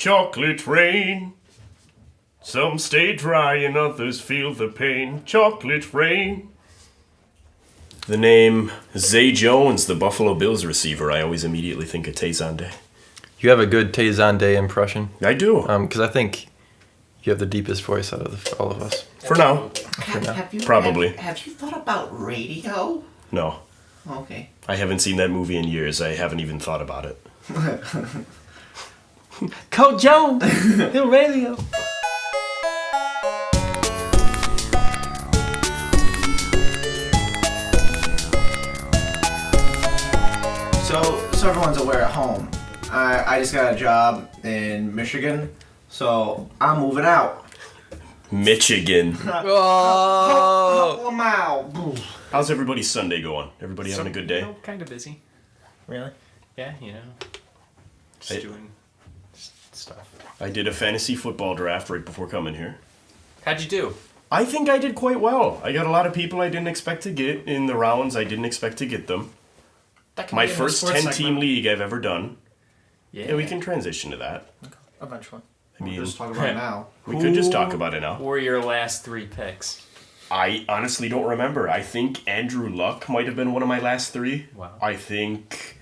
Chocolate rain. Some stay dry and others feel the pain. Chocolate rain. The name Zay Jones, the Buffalo Bills receiver, I always immediately think of Tay Zonday. You have a good Tay Zonday impression. I do. Because I think you have the deepest voice out of all of us. For now. Probably. Have you thought about radio? No. Okay. I haven't seen that movie in years. I haven't even thought about it. Coach Jones, the radio. So everyone's aware at home. I just got a job in Michigan, so I'm moving out. Mitchigan. Oh! How's everybody's Sunday going? Everybody having a good day? Kind of busy. Really? Yeah, just doing stuff. I did a fantasy football draft right before coming here. How'd you do? I think I did quite well. I got a lot of people I didn't expect to get in the rounds. I didn't expect to get them. That can My be in the first sports 10-team segment. league I've ever done. Yeah, We can transition to that. eventually. I mean, We'll just talk about it now. we could just talk about it now. Were your last 3 picks? I honestly don't remember. I think Andrew Luck might have been one of my last 3. Wow. I think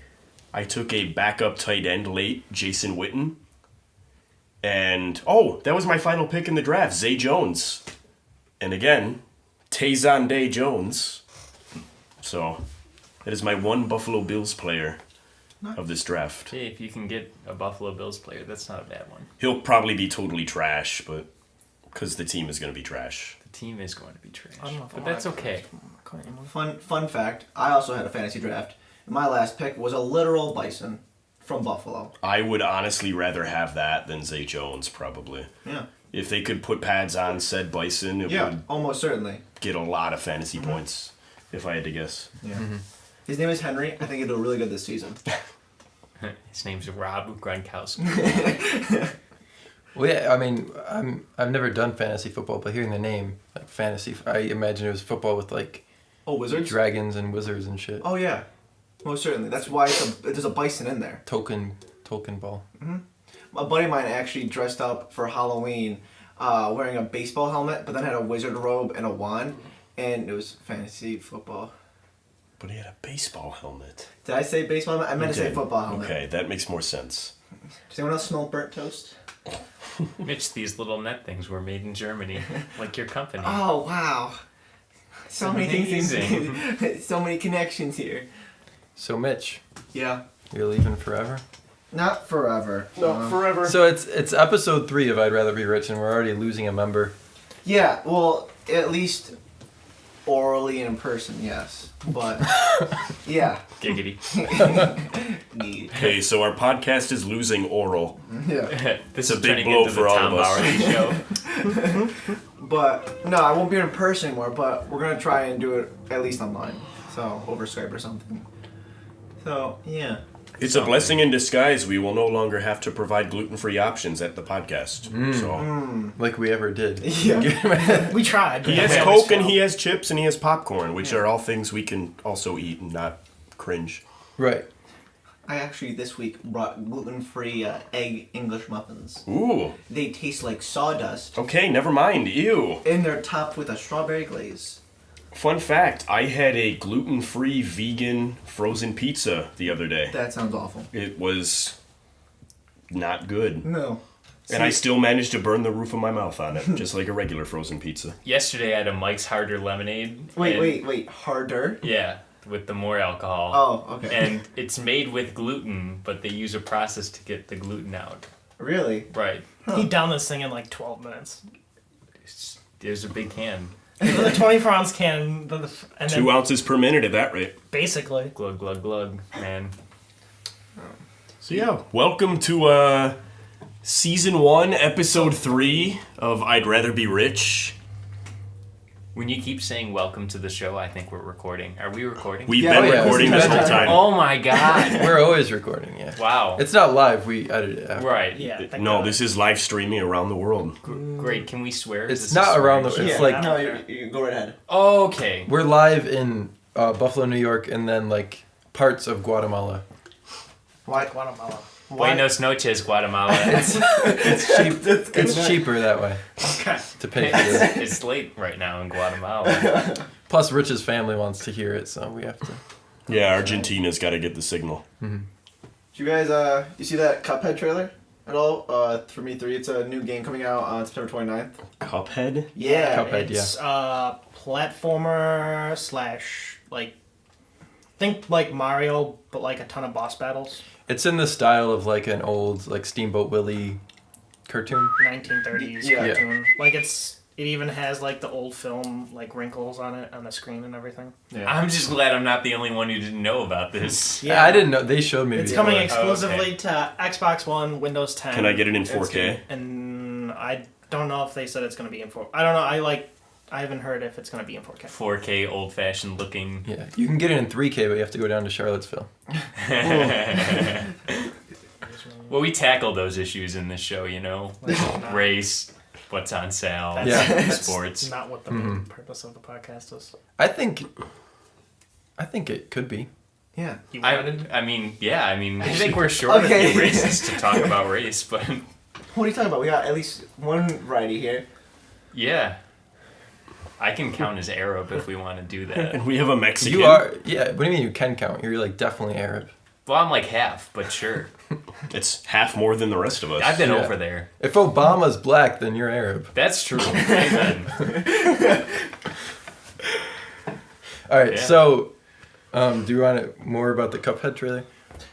I took a backup tight end late, Jason Witten. And, that was my final pick in the draft, Zay Jones. And again, Tay Zonday Jones. So, that is my one Buffalo Bills player of this draft. Hey, if you can get a Buffalo Bills player, that's not a bad one. He'll probably be totally trash, but because the team is going to be trash. The team is going to be trash, I don't know if but I that's like okay. Fun fact, I also had a fantasy draft. And my last pick was a literal bison from Buffalo. I would honestly rather have that than Zay Jones, probably. Yeah. If they could put pads on said bison, it would almost certainly. get a lot of fantasy points, if I had to guess. Yeah. His name is Henry. I think he'll do really good this season. His name's Rob Gronkowski. Well, yeah, I mean, I've never done fantasy football, but hearing the name, like fantasy, I imagine it was football with like Wizards? dragons and wizards and shit. Oh, yeah. Most certainly. That's why there's a bison in there. Tolkien ball. A buddy of mine actually dressed up for Halloween wearing a baseball helmet, but then had a wizard robe and a wand, and it was fantasy football. But he had a baseball helmet. Did I say baseball helmet? I meant to say football helmet. Okay, that makes more sense. Does anyone else smell burnt toast? Mitch, these little net things were made in Germany, like your company. Oh, wow. So many things. So many connections here. So Mitch, Yeah. you're leaving forever? Not forever. No, forever. So it's episode 3 of I'd Rather Be Rich, and we're already losing a member. Yeah, well, at least orally and in person, yes. But, yeah. Giggity. Okay, so our podcast is losing oral. Yeah. This It's a is big turning blow into for the all Tom of us. Bauer show. But, no, I won't be in person anymore, but we're going to try and do it at least online. So, over Skype or something. So, yeah. It's a blessing in disguise. We will no longer have to provide gluten-free options at the podcast. So Like we ever did. Yeah. We tried. he has Coke and he has chips and he has popcorn, which are all things we can also eat and not cringe. Right. I actually this week brought gluten-free egg English muffins. Ooh. They taste like sawdust, Okay, never mind. Ew. and they're topped with a strawberry glaze. Fun fact, I had a gluten-free vegan frozen pizza the other day. That sounds awful. It was not good. No. And I still managed to burn the roof of my mouth on it, just like a regular frozen pizza. Yesterday I had a Mike's Harder lemonade. and- Wait. Harder? Yeah, with the more alcohol. Oh, okay. And it's made with gluten, but they use a process to get the gluten out. Really? Right. He downed this thing in like 12 minutes. There's a big can. It was a 24-ounce can, and 2 then ounces per minute at that rate. basically. Glug, glug, glug, man. So yeah, welcome to season 1, episode 3 of I'd Rather Be Rich. When you keep saying welcome to the show, I think we're recording. Are we recording? We've Yeah, been yeah, recording this this is whole time. Oh my god. We're always recording, yeah. Wow. It's not live, we edit it after. Right. Yeah. thank No, God. this is live streaming around the world. Great. Can we swear? Is It's this not a around the... swearing It's show? like... No, you go right ahead. Okay. We're live in Buffalo, New York, and then like parts of Guatemala. Why? Guatemala. Buenos noches, Guatemala. It's cheap. It's cheaper that way Okay. to pay for this. It's late right now in Guatemala. Plus, Rich's family wants to hear it, so we have to. Yeah, Argentina's got to get the signal. Did you guys you see that Cuphead trailer at all? For Me 3, it's a new game coming out on September 29th. Cuphead? Yeah. Cuphead, It's platformer / like think like Mario, but like a ton of boss battles. It's in the style of like an old like Steamboat Willie cartoon. 1930s Yeah. cartoon. Like it even has like the old film like wrinkles on it on the screen and everything. Yeah. I'm just glad I'm not the only one who didn't know about this. Yeah. I didn't know. They showed me. It's before. coming okay. exclusively to Xbox One, Windows 10. Can I get it in 4K? And I don't know if they said it's going to be in 4. I don't know. I haven't heard if it's going to be in 4K. 4K old-fashioned looking. Yeah, you can get it in 3K, but you have to go down to Charlottesville. Well, we tackle those issues in this show, you know, race, what's on sale, That's sports. not what the main purpose of the podcast is. I think it could be. Yeah. You wanted? I think we're short Okay. of few races to talk about race, but What are you talking about? We got at least one righty here. yeah. I can count as Arab if we want to do that. And we have a Mexican. You are. Yeah. What do you mean you can count? You're like definitely Arab. Well, I'm like half, but sure. It's half more than the rest of us. I've been Yeah. over there. If Obama's black, then you're Arab. That's true. Amen. All right. Yeah. So, do you want more about the Cuphead trailer?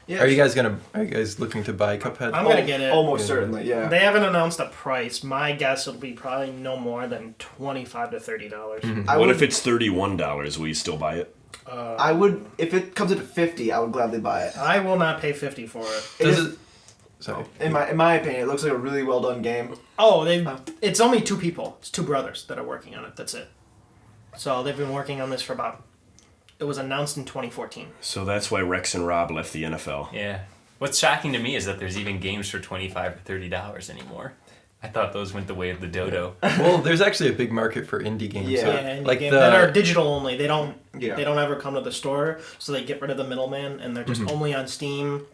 Yeah. Are you guys looking to buy Cuphead? I'm gonna get it. Almost certainly, yeah. They haven't announced a price. My guess it'll be probably no more than $25 to $30. What if it's $31? Will you still buy it? I would, if it comes at 50, I would gladly buy it. I will not pay $50 for it. Does is- it? Sorry. In my opinion, it looks like a really well done game. Oh, it's only 2 people. It's 2 brothers that are working on it. That's it. So they've been working on this for about. It was announced in 2014. So that's why Rex and Rob left the NFL. Yeah. What's shocking to me is that there's even games for $25 or $30 anymore. I thought those went the way of the dodo. Well, there's actually a big market for indie games. Yeah. So, Yeah, like games the that are digital only. They don't. Yeah. They don't ever come to the store, so they get rid of the middleman, and they're just only on Steam,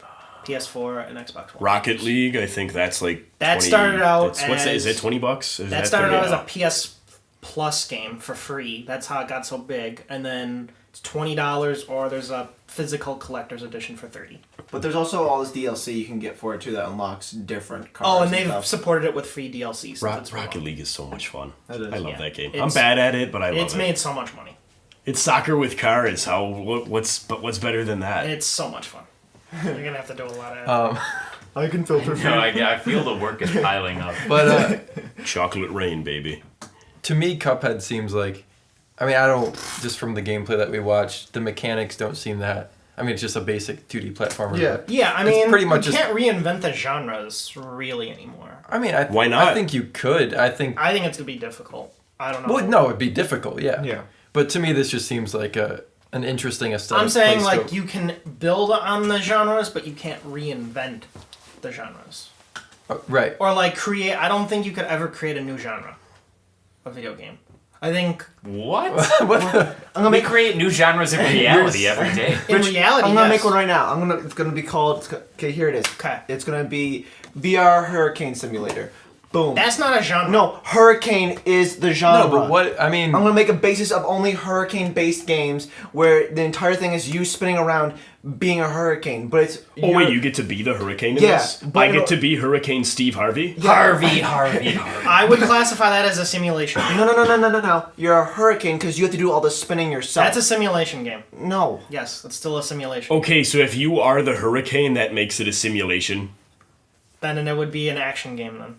PS4, and Xbox One. Rocket League, I think that's like That 20 started out what's it? Is as- it $20? Is That started out as a 30? PS Plus game for free. That's how it got so big, and then it's $20, or there's a physical collector's edition for $30. But there's also all this DLC you can get for it too that unlocks different cars. Oh, and they've stuff. supported it with free DLC. Since it's Rocket remote. League is so much fun. That is, I love yeah. that game. I'm It's- bad at it, but I love It's it. made so much money. It's soccer with cars. What's better than that? It's so much fun. You're gonna have to do a lot of. I can filter No, I feel the work is piling up. but Chocolate rain, baby. to me, Cuphead seems like. I mean, I don't just from the gameplay that we watched, the mechanics don't seem that. I mean, it's just a basic 2D platformer. Yeah. but- Yeah, I It's mean, pretty much you just- can't reinvent the genres really anymore. I mean, Why not? I think you could. I think. I think it's gonna be difficult. I don't know. Well, no, it'd be difficult. Yeah. Yeah. But to me, this just seems like an interesting aesthetic. I'm saying place like to- you can build on the genres, but you can't reinvent the genres right. or like create. I don't think you could ever create a new genre of video game. I think What? I'm gonna We make. create new genres of reality every day. in reality, I'm gonna yes. make one right now. It's gonna be called. Okay, here it is. Okay. It's gonna be VR Hurricane Simulator. Boom. That's not a genre. No, Hurricane is the genre. No, but what I mean. I'm gonna make a basis of only hurricane-based games where the entire thing is you spinning around being a hurricane, but it's. Oh wait, you get to be the hurricane in Yeah, this? but I it'll- get to be Hurricane Steve Harvey? Harvey. I would classify that as a simulation. No. You're a hurricane because you have to do all the spinning yourself. That's a simulation game. No. Yes, that's still a simulation. Okay, so if you are the hurricane, that makes it a simulation. Then it would be an action game. Then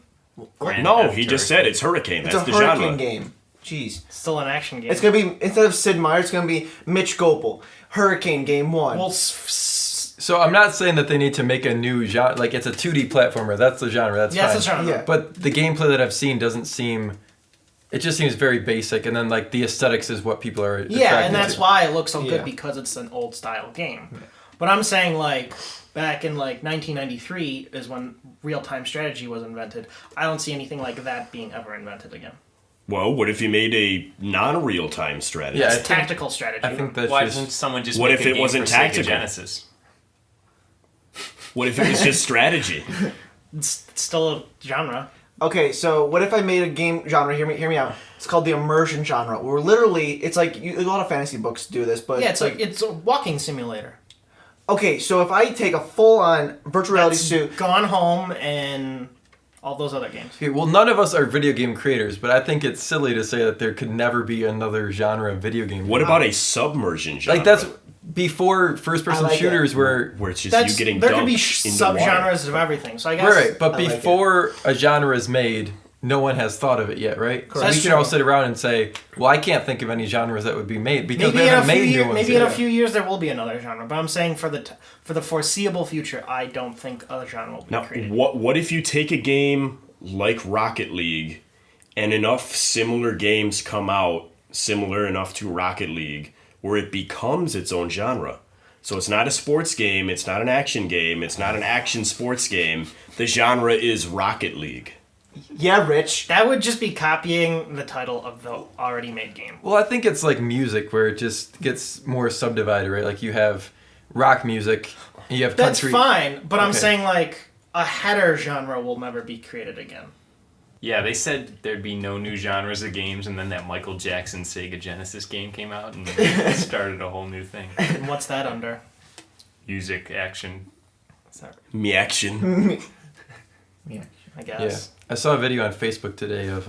Grand No, Theft he just Hurricane. said it's hurricane. It's That's a the hurricane genre. game. Jeez. still an action game. It's gonna be, instead of Sid Meier, it's gonna be Mitch Gopel. Hurricane Game 1. well, So I'm not saying that they need to make a new genre. Like it's a 2D platformer. That's the genre. That's yeah, fine. that's a genre. Yeah. But the gameplay that I've seen doesn't seem. It just seems very basic, and then like the aesthetics is what people are. Yeah, attracted and that's to. why it looks so Yeah. good because it's an old style game. But I'm saying like back in like 1993 is when real time strategy was invented. I don't see anything like that being ever invented again. Well, what if you made a non-real time strategy? Yeah, I It's think- tactical strategy. I think that's Why just. doesn't someone just What make if a it game wasn't for Sega tactical? Genesis? What if it was just strategy? It's still a genre. Okay, so what if I made a game genre? Hear me out. It's called the immersion genre, where literally it's like a lot of fantasy books do this, but Yeah, it's a walking simulator. okay. So if I take a full-on virtual reality That's suit, Gone Home and all those other games. Okay, well, none of us are video game creators, but I think it's silly to say that there could never be another genre of video game. What about a submersion genre? Like that's before first-person I like shooters it. were where it's just That's, you getting there dumped could be in the water. subgenres of everything. So I guess right, but I like before a genre is made, no one has thought of it yet, right? So That's we can all true. sit around and say, "Well, I can't think of any genres that would be made because maybe we in a haven't few made new years, ones." maybe in yet." a few years there will be another genre. But I'm saying for the foreseeable future, I don't think other genre will be Now, created. what if you take a game like Rocket League, and enough similar games come out, similar enough to Rocket League, where it becomes its own genre? So it's not a sports game, it's not an action game, it's not an action sports game. The genre is Rocket League. yeah, Rich. That would just be copying the title of the already made game. Well, I think it's like music where it just gets more subdivided, right? Like you have rock music, and you have That's country. fine, but I'm Okay. saying like a header genre will never be created again. Yeah, they said there'd be no new genres of games, and then that Michael Jackson Sega Genesis game came out and started a whole new thing. And what's that under? Music, action. Sorry, Me action. I Yeah, guess. I saw a video on Facebook today of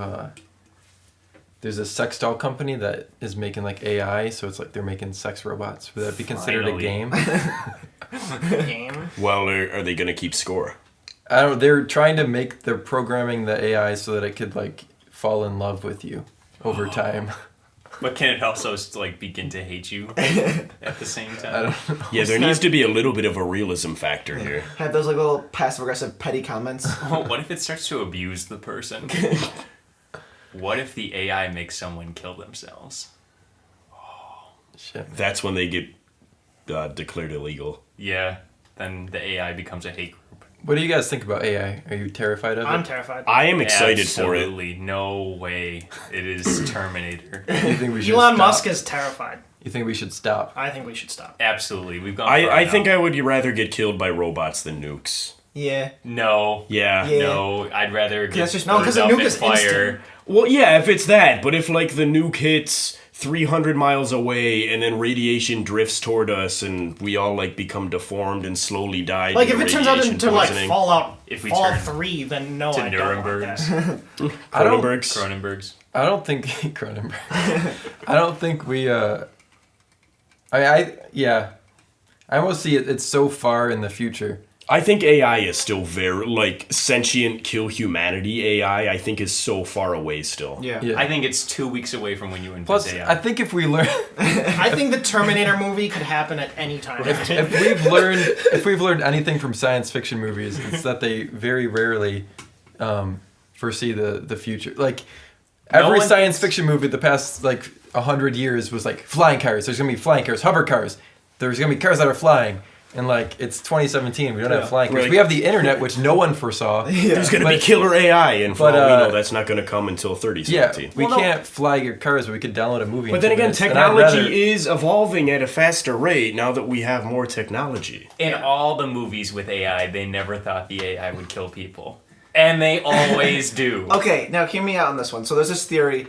there's a sex doll company that is making like AI, so it's like they're making sex robots. Would that be considered Finally. a game? Game. Well, are they going to keep score? I don't. They're trying to make they're programming the AI so that it could like fall in love with you over time. But can it also like begin to hate you at the same I time? don't know. Yeah, there needs to be a little bit of a realism factor here. Have those like little passive-aggressive petty comments. What if it starts to abuse the person? What if the AI makes someone kill themselves? Shit. That's when they get declared illegal. Yeah, then the AI becomes a hate group. What do you guys think about AI? Are you terrified of it? I'm terrified. I am excited for it. Absolutely no way. It is Terminator. You think we should Elon stop? Musk is terrified. You think we should stop? I think we should stop. Absolutely, we've gone. I think I would rather get killed by robots than nukes. Yeah. No. Yeah. Yeah. No, I'd rather get that's just- no, 'cause burned a up nuke in is fire. instant. Well, yeah, if it's that, but if like the nuke hits 300 miles away and then radiation drifts toward us and we all like become deformed and slowly die. Like due if to it turns out radiation into like poisoning. Fallout, If we Fallout turn 3, then no, to I don't want Nuremberg's. that. I don't- Cronenberg's. Cronenberg's. I don't think Cronenberg. I don't think we. Yeah. I almost see it. It's so far in the future. I think AI is still very like sentient kill humanity AI. I think is so far away still. Yeah. Yeah. I think it's 2 weeks away from when you invent Plus, AI. I think if we learn, I think the Terminator movie could happen at any time. if we've learned anything from science fiction movies, it's that they very rarely foresee the future. Like No every one science fiction movie the past like 100 years was like flying cars. There's gonna be flying cars, hover cars. There's gonna be cars that are flying. And like it's 2017, we don't have flying cars. Right. We have the internet, which no one foresaw. There's gonna be But- killer AI, and for but, all we know, uh, that's not gonna come until Yeah, 3017. we Well, no. can't fly your cars, but we could download a movie. But in then 2 again, minutes, and I'd technology rather- is evolving at a faster rate now that we have more technology. In all the movies with AI, they never thought the AI would kill people. And they always do. Okay, now hear me out on this one. So there's this theory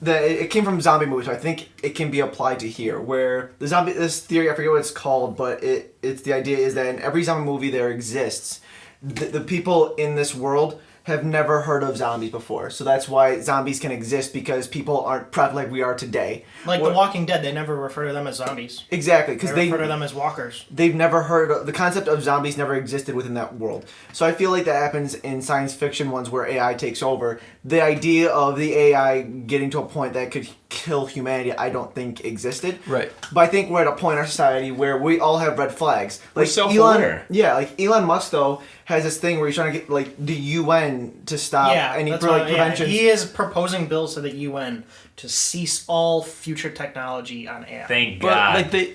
that it came from zombie movies. So I think it can be applied to here, where this theory, I forget what it's called, but it's the idea is that in every zombie movie there exists, the people in this world have never heard of zombies before. So that's why zombies can exist, because people aren't prepped like we are today. Like What- The Walking Dead, they never refer to them as zombies. Exactly, They because refer to them as walkers. they've never heard of, the concept of zombies never existed within that world. So I feel like that happens in science fiction ones where AI takes over. The idea of the AI getting to a point that could kill humanity, I don't think existed. Right. But I think we're at a point in our society where we all have red flags. Like self-aware. like Elon Musk though has this thing where he's trying to get like the UN to stop any that's like why- yeah, prevention. he is proposing bills to the UN to cease all future technology on AI. Thank But God. like they,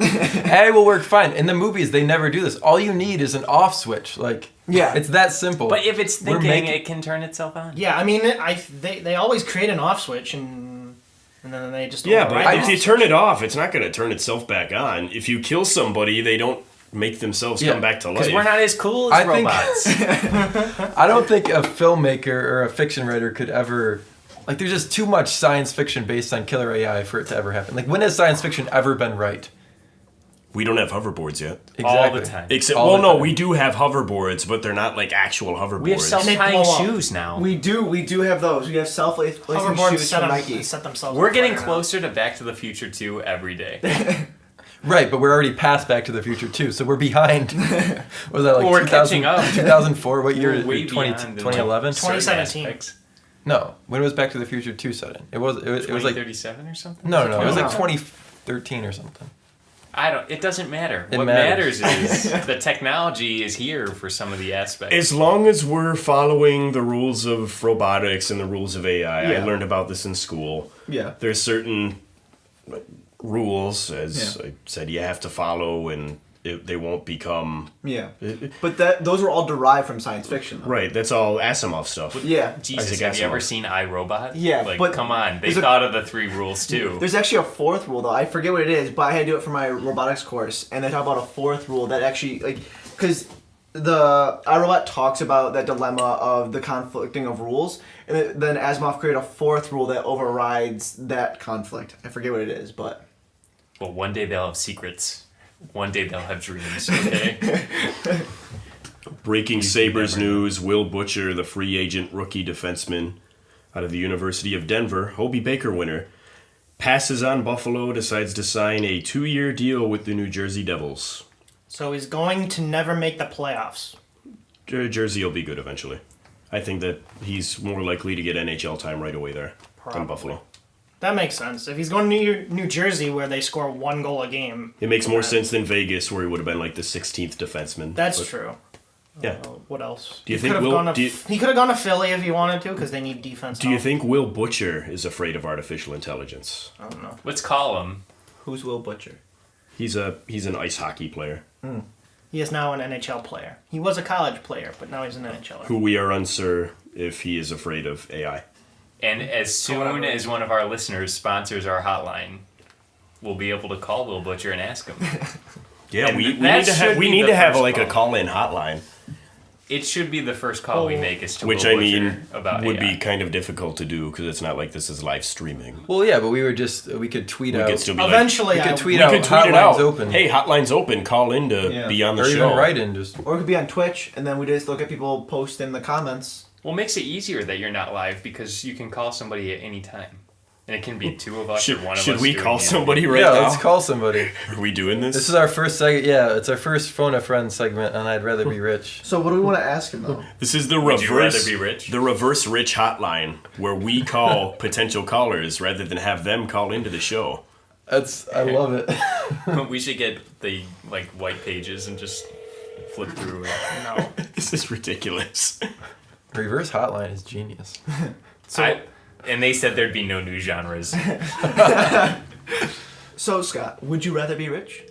AI will work fine. In the movies, they never do this. All you need is an off switch. Like Yeah. it's that simple. But if it's We're thinking, making- it can turn itself on. Yeah, I mean, they always create an off switch and then they just Yeah, override but the if off you switch. turn it off, it's not gonna turn itself back on. If you kill somebody, they don't make themselves Yeah, come back to life. Because we're not as cool I as think- robots. I don't think a filmmaker or a fiction writer could ever. Like, there's just too much science fiction based on killer AI for it to ever happen. Like, when has science fiction ever been right? We don't have hoverboards yet. All the time. Except, All well, the no, time. we do have hoverboards, but they're not like actual hoverboards. We have They self-tying blow up. shoes now. We do have those. We have self-lacing Hoverboards shoes from Nike. set themselves. We're on getting fire now. closer to Back to the Future 2 every day. Right, but we're already past Back to the Future 2, so we're behind. What was that, like Well, we're 2000 catching up. 2004? What year? We're way 20, beyond in 2011? certain 2017. aspects. No. When was Back to the Future 2 set in? It was like 2037 or something? no. It was like 2011? 2013 or something. It doesn't matter. It What matters. matters is the technology is here for some of the aspects. As long as we're following the rules of robotics and the rules of AI, I Yeah. learned about this in school. Yeah. There's certain rules, as I said, you have to follow, and they won't become Yeah. But those were all derived from science fiction. Though. right. That's all Asimov stuff. Yeah. Jesus, Isaac have you ever Asimov. seen iRobot? Yeah, Like, but come on. They there's a- thought of the 3 rules, too. There's actually a fourth rule though. I forget what it is, but I had to do it for my robotics course, and they talk about a fourth rule that actually because the iRobot talks about that dilemma of the conflicting of rules, and then Asimov created a fourth rule that overrides that conflict. I forget what it is, but Well, one day they'll have secrets. One day they'll have dreams, okay? Breaking Sabres news: Will Butcher, the free agent rookie defenseman out of the University of Denver, Hobie Baker winner, passes on Buffalo, decides to sign a 2-year deal with the New Jersey Devils. So he's going to never make the playoffs. Jersey will be good eventually. I think that he's more likely to get NHL time right away there than Probably. Buffalo. That makes sense. If he's going to New Jersey, where they score 1 goal a game, It makes more sense than Vegas, where he would have been like the 16th defenseman. that's But, true. Yeah. What else? Do you He think could have Will- gone to do you- he could have gone to Philly if he wanted to, because they need defense. Do you help. think Will Butcher is afraid of artificial intelligence? I don't know. Let's call him. who's Will Butcher? He's an ice hockey player He is now an NHL player. He was a college player, but now he's an NHLer. who we are unsure if he is afraid of AI. And as soon whatever. as one of our listeners sponsors our hotline, we'll be able to call Will Butcher and ask him. Yeah, And we that need to have should we be need the to have first like a call. call-in hotline, It should be the first call we make is to which Will I Butcher mean about would AI. be kind of difficult to do because it's not like this is live streaming. Well, yeah, but we could tweet We out. could still be Eventually, we could I- tweet like, out we could tweet it hotlines out. open. Hey, hotline's open. Call in to Yeah. be on the or show. even write in just. Or it could be on Twitch, and then we just look at people post in the comments. Well, it makes it easier that you're not live because you can call somebody at any time. And it can be 2 of us or 1 of us. Should we doing call the somebody right yeah, now? let's call somebody. Are we doing this? This is our first segment. Yeah, it's our first phone a friend segment, and I'd rather be rich. So what do we want to ask him though? This is the Would reverse. you rather be rich? The reverse rich hotline, where we call potential callers rather than have them call into the show. I love it. We should get the white pages and just flip through it. No. This is ridiculous. Reverse hotline is genius. And they said there'd be no new genres. So Scott, would you rather be rich?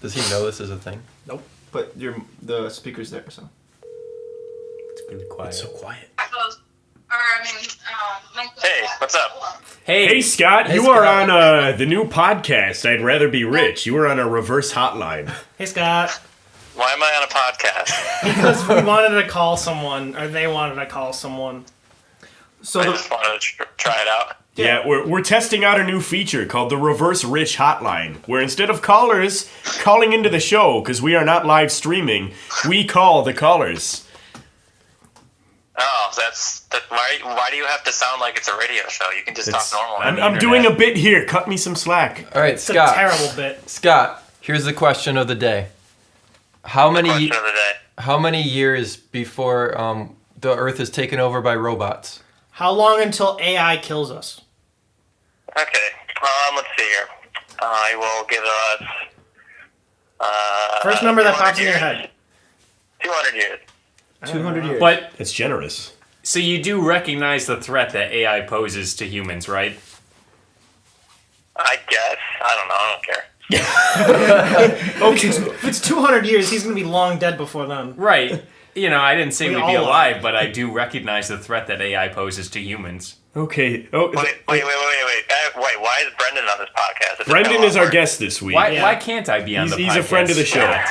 Does he know this is a thing? Nope. But the speaker's there, so. It's really quiet. It's so quiet. Hey, what's up? Hey Scott, Hey, you are Scott. on the new podcast. I'd rather be rich. You were on a reverse hotline. Hey, Scott. Why am I on a podcast? Because we wanted to call someone, or they wanted to call someone. So I the, just wanted to try it out. Yeah, we're testing out a new feature called the Reverse Rich Hotline, where instead of callers calling into the show, because we are not live streaming, we call the callers. Oh, why do you have to sound like it's a radio show? You can just It's- talk normal. I'm doing a bit here. Cut me some slack. All right, It's Scott. a terrible bit. Scott, here's the question of the day. How many Question of the day. how many years before the Earth is taken over by robots? How long until AI kills us? Okay, let's see here. I will give us... First number that 200 pops in your years. head. 200 years. 200 years. But, It's generous. so you do recognize the threat that AI poses to humans, right? I guess. I don't know. I don't care. If it's 200 years, he's going to be long dead before then. Right. I didn't say We we'd be all are. alive, but I do recognize the threat that AI poses to humans. Okay. Oh, Wait. Why is Brendan on this podcast? It's Brendan a is our lot guest this week. Why can't I be on the podcast? He's a friend of the show.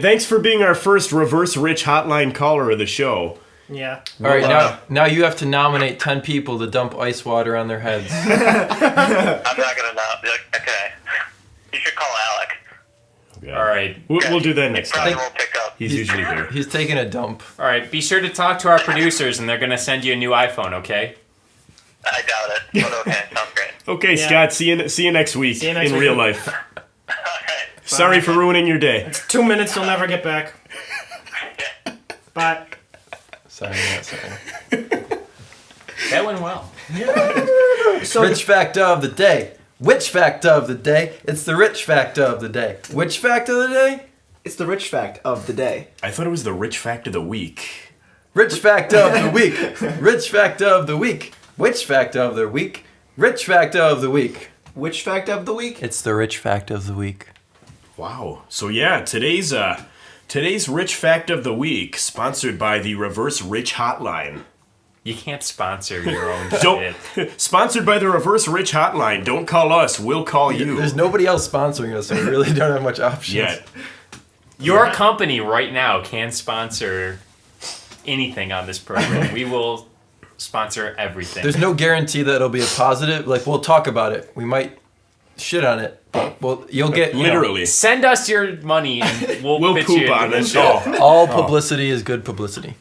Thanks for being our first reverse Rich hotline caller of the show. Yeah. All right, now you have to nominate 10 people to dump ice water on their heads. I'm not gonna know. Okay. You should call Alec. Okay. All right. We'll do that next Probably time. won't pick up. He's usually here. He's taking a dump. All right. Be sure to talk to our producers, and they're gonna send you a new iPhone. Okay. I doubt it, but okay, sounds great. Okay, Yeah. Scott. See you next week See you next in week. real life. All right. Sorry for ruining your day. 2 minutes, you'll never get back. Bye. Sorry, not sorry. That went well. So Rich fact of the day. Which fact of the day? It's the rich fact of the day. Which fact of the day? it's the rich fact of the day. I thought it was the rich fact of the week. Rich fact of the week. Rich fact of the week. Which fact of the week? Rich fact of the week. Which fact of the week? It's the rich fact of the week. Wow. So yeah, today's rich fact of the week, sponsored by the Reverse Rich Hotline. You can't sponsor your own Don't shit. sponsored by the Reverse Rich Hotline. Don't call us. We'll call you. There's nobody else sponsoring us, so we really don't have much options. Yet. Your company right now can sponsor anything on this program. We will sponsor everything. There's no guarantee that it'll be a positive. Like, we'll talk about it. We might shit on it. Well, you'll get you know, Literally. Send us your money and we'll pitch poop you on into it. the show. all publicity is good publicity.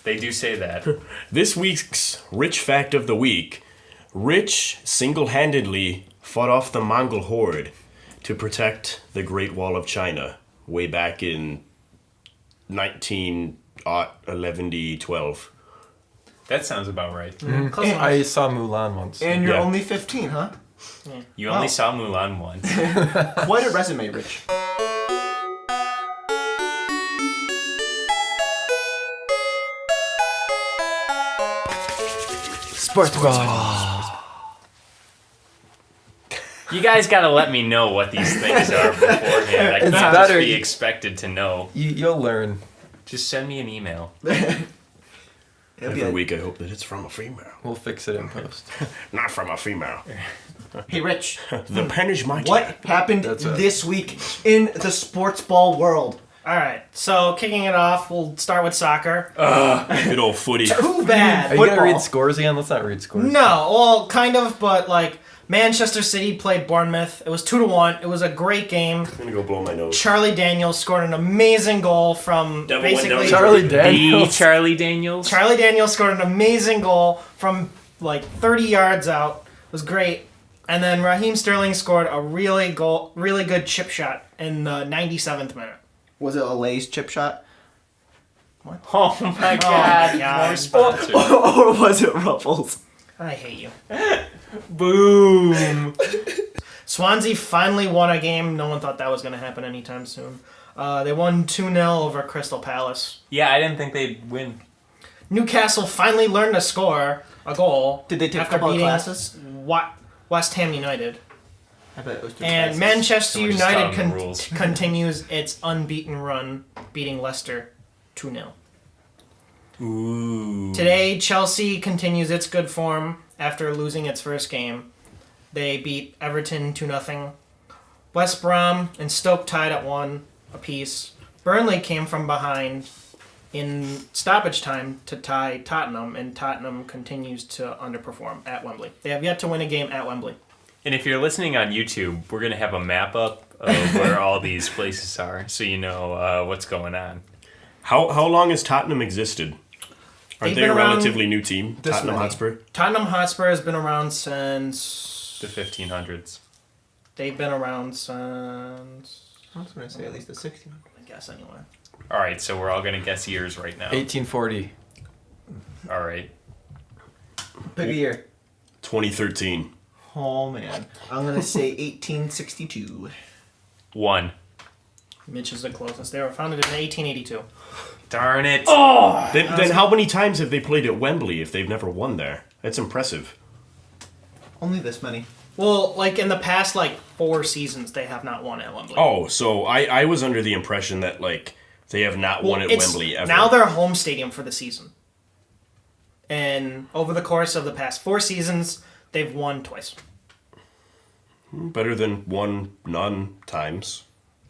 They do say that. This week's Rich Fact of the Week. Rich single-handedly fought off the Mongol horde to protect the Great Wall of China way back in 1912. That sounds about right. Close enough. I saw Mulan once. And you're Yeah. only 15, huh? You only Wow. saw Mulan once. Quite a resume, Rich. Sports ball. You guys gotta let me know what these things are beforehand. I It's can't better just be you- expected to know. You'll learn. Just send me an email. It'll be Every like, week I hope that it's from a female. We'll fix it in post. Not from a female. hey, Rich, The pen is my what type. happened That's right. this week in the sports ball world? All right. So kicking it off, we'll start with soccer. Good old footy. Too bad. Are you gonna Football. read scores again? Let's not read scores. No, well, kind of, but like Manchester City played Bournemouth. It was 2-1. It was a great game. I'm gonna go blow my nose. Charlie Daniels scored an amazing goal from Devil went basically. down. Charlie The Daniels. Charlie Daniels. Charlie Daniels scored an amazing goal from like 30 yards out. It was great. And then Raheem Sterling scored a really good chip shot in the 97th minute. Was it a Lay's chip shot? Oh my god. God. More sponsors. Or was it Ruffles? I hate you. Boom. Swansea finally won a game. No one thought that was going to happen anytime soon. They won 2-0 over Crystal Palace. Yeah, I didn't think they'd win. Newcastle finally learned to score a goal. Did they take a after couple of beating classes? West Ham United. I bet it was two And classes. Manchester Someone just taught United them the rules. continues its unbeaten run, beating Leicester 2-0. Ooh. Today, Chelsea continues its good form after losing its first game. They beat Everton 2-0. West Brom and Stoke tied at 1 apiece. Burnley came from behind in stoppage time to tie Tottenham, and Tottenham continues to underperform at Wembley. They have yet to win a game at Wembley. And if you're listening on YouTube, we're going to have a map up of where all these places are so you know what's going on. How long has Tottenham existed? Aren't They've they been a around relatively new team? this Tottenham many. Hotspur? Tottenham Hotspur has been around since... The 1500s. They've been around since... I was going to say at least the 16. I guess anyway. All right, so we're all going to guess years right now. 1840. All right. Pick a year. 2013. Oh, man. I'm going to say 1862. 1. Mitch is the closest. They were founded in 1882. Darn it. Then how many times have they played at Wembley if they've never won there? That's impressive. Only this many. Well, like in the past, 4 seasons, they have not won at Wembley. Oh, so I was under the impression that they have not won at It's Wembley ever. now their home stadium for the season. And over the course of the past 4 seasons, they've won twice. Better than one none times.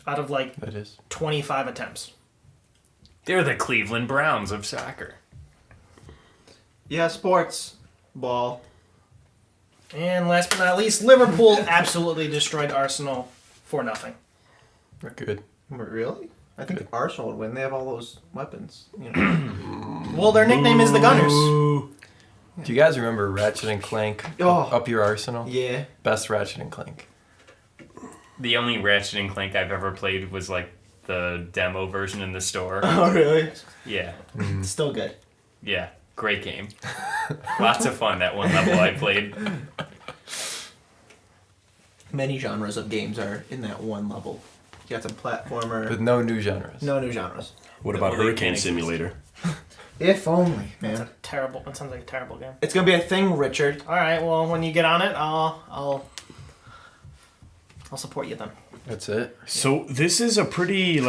Out of like That is. 25 attempts. They're the Cleveland Browns of soccer. Yeah, sports. Ball. And last but not least, Liverpool absolutely destroyed Arsenal 4-0. Good. Really? I think Arsenal would win. They have all those weapons. You know. Well, their nickname is the Gunners. Do you guys remember Ratchet and Clank? Oh. Up Your Arsenal? Yeah. Best Ratchet and Clank. The only Ratchet and Clank I've ever played was like the demo version in the store. Oh, really? Yeah. Still good. Yeah. Great game. Lots of fun, that one level I played. Many genres of games are in that one level. You got some platformer. With no new genres. No new genres. What about Well, they Hurricane can't Simulator? If only, man. Terrible. That sounds like a terrible game. It's gonna be a thing, Richard. All right. Well, when you get on it, I'll support you then. That's it. So this is a pretty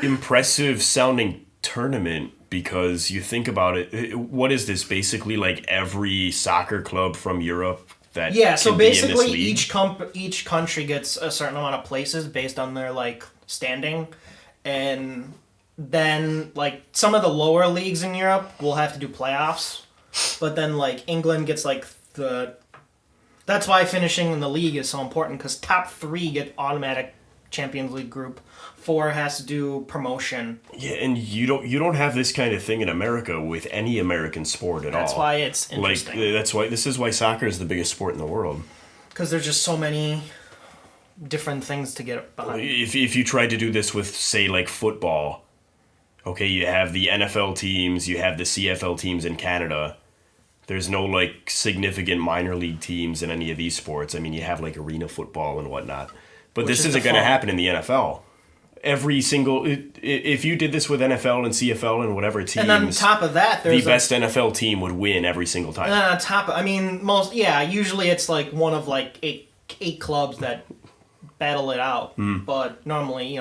impressive sounding tournament because you think about it. What is this basically like every soccer club from Europe that Yeah. So can be in this basically, league? each country gets a certain amount of places based on their like standing, and then like some of the lower leagues in Europe will have to do playoffs, but then like England gets like the. That's why finishing in the league is so important because top 3 get automatic Champions League group. 4 has to do promotion. Yeah, and you don't have this kind of thing in America with any American sport at That's all. why it's interesting. This is why soccer is the biggest sport in the world. Because there's just so many different things to get behind. If you tried to do this with say like football, okay, you have the NFL teams, you have the CFL teams in Canada. There's no like significant minor league teams in any of these sports. I mean, you have like arena football and whatnot, but Which this is isn't the going to fun. happen in the NFL. Every single if you did this with NFL and CFL and whatever teams, And on top of that, the there's best NFL team would win every single time. And on top of, I mean, usually it's like one of like eight clubs that battle it out. But normally,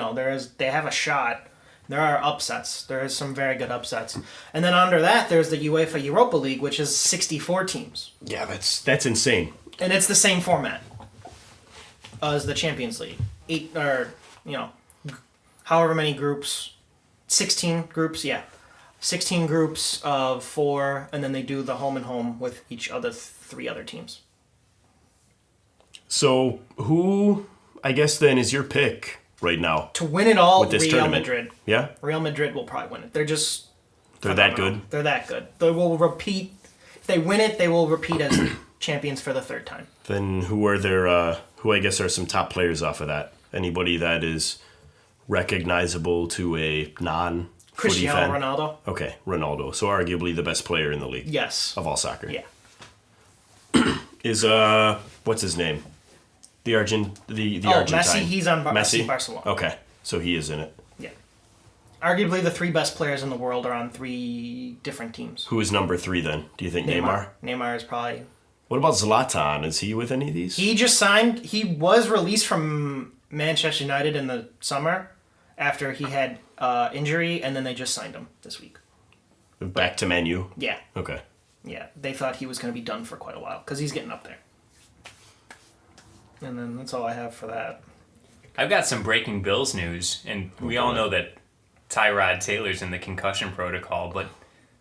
they have a shot. There are upsets. There is some very good upsets. And then under that, there's the UEFA Europa League, which is 64 teams. Yeah, that's insane. And it's the same format as the Champions League. However many groups, 16 groups, yeah. 16 groups of 4, and then they do the home and home with each other 3 other teams. So who, I guess then, is your pick right now To win it all, with this Real tournament? Madrid. Yeah, Real Madrid will probably win it. They're that good. They're that good. They will repeat. If they win it, they will repeat as champions for the 3rd time. Then who are their who I guess are some top players off of that? Anybody that is recognizable to a non-footy Cristiano fan? Ronaldo. Okay, Ronaldo. So arguably the best player in the league Yes. of all soccer. Yeah. Is what's his name? The Argentine. Messi. He's on Messi? Barcelona. Okay, so he is in it. Yeah. Arguably, the 3 best players in the world are on 3 different teams. Who is number 3 then? Do you think Neymar? Neymar is probably. What about Zlatan? Is he with any of these? He just signed. He was released from Manchester United in the summer after he had injury, and then they just signed him this week. Back to Man U? Yeah. Okay. Yeah. They thought he was going to be done for quite a while because he's getting up there. And then that's all I have for that. I've got some breaking Bills news, and we all know that Tyrod Taylor's in the concussion protocol, but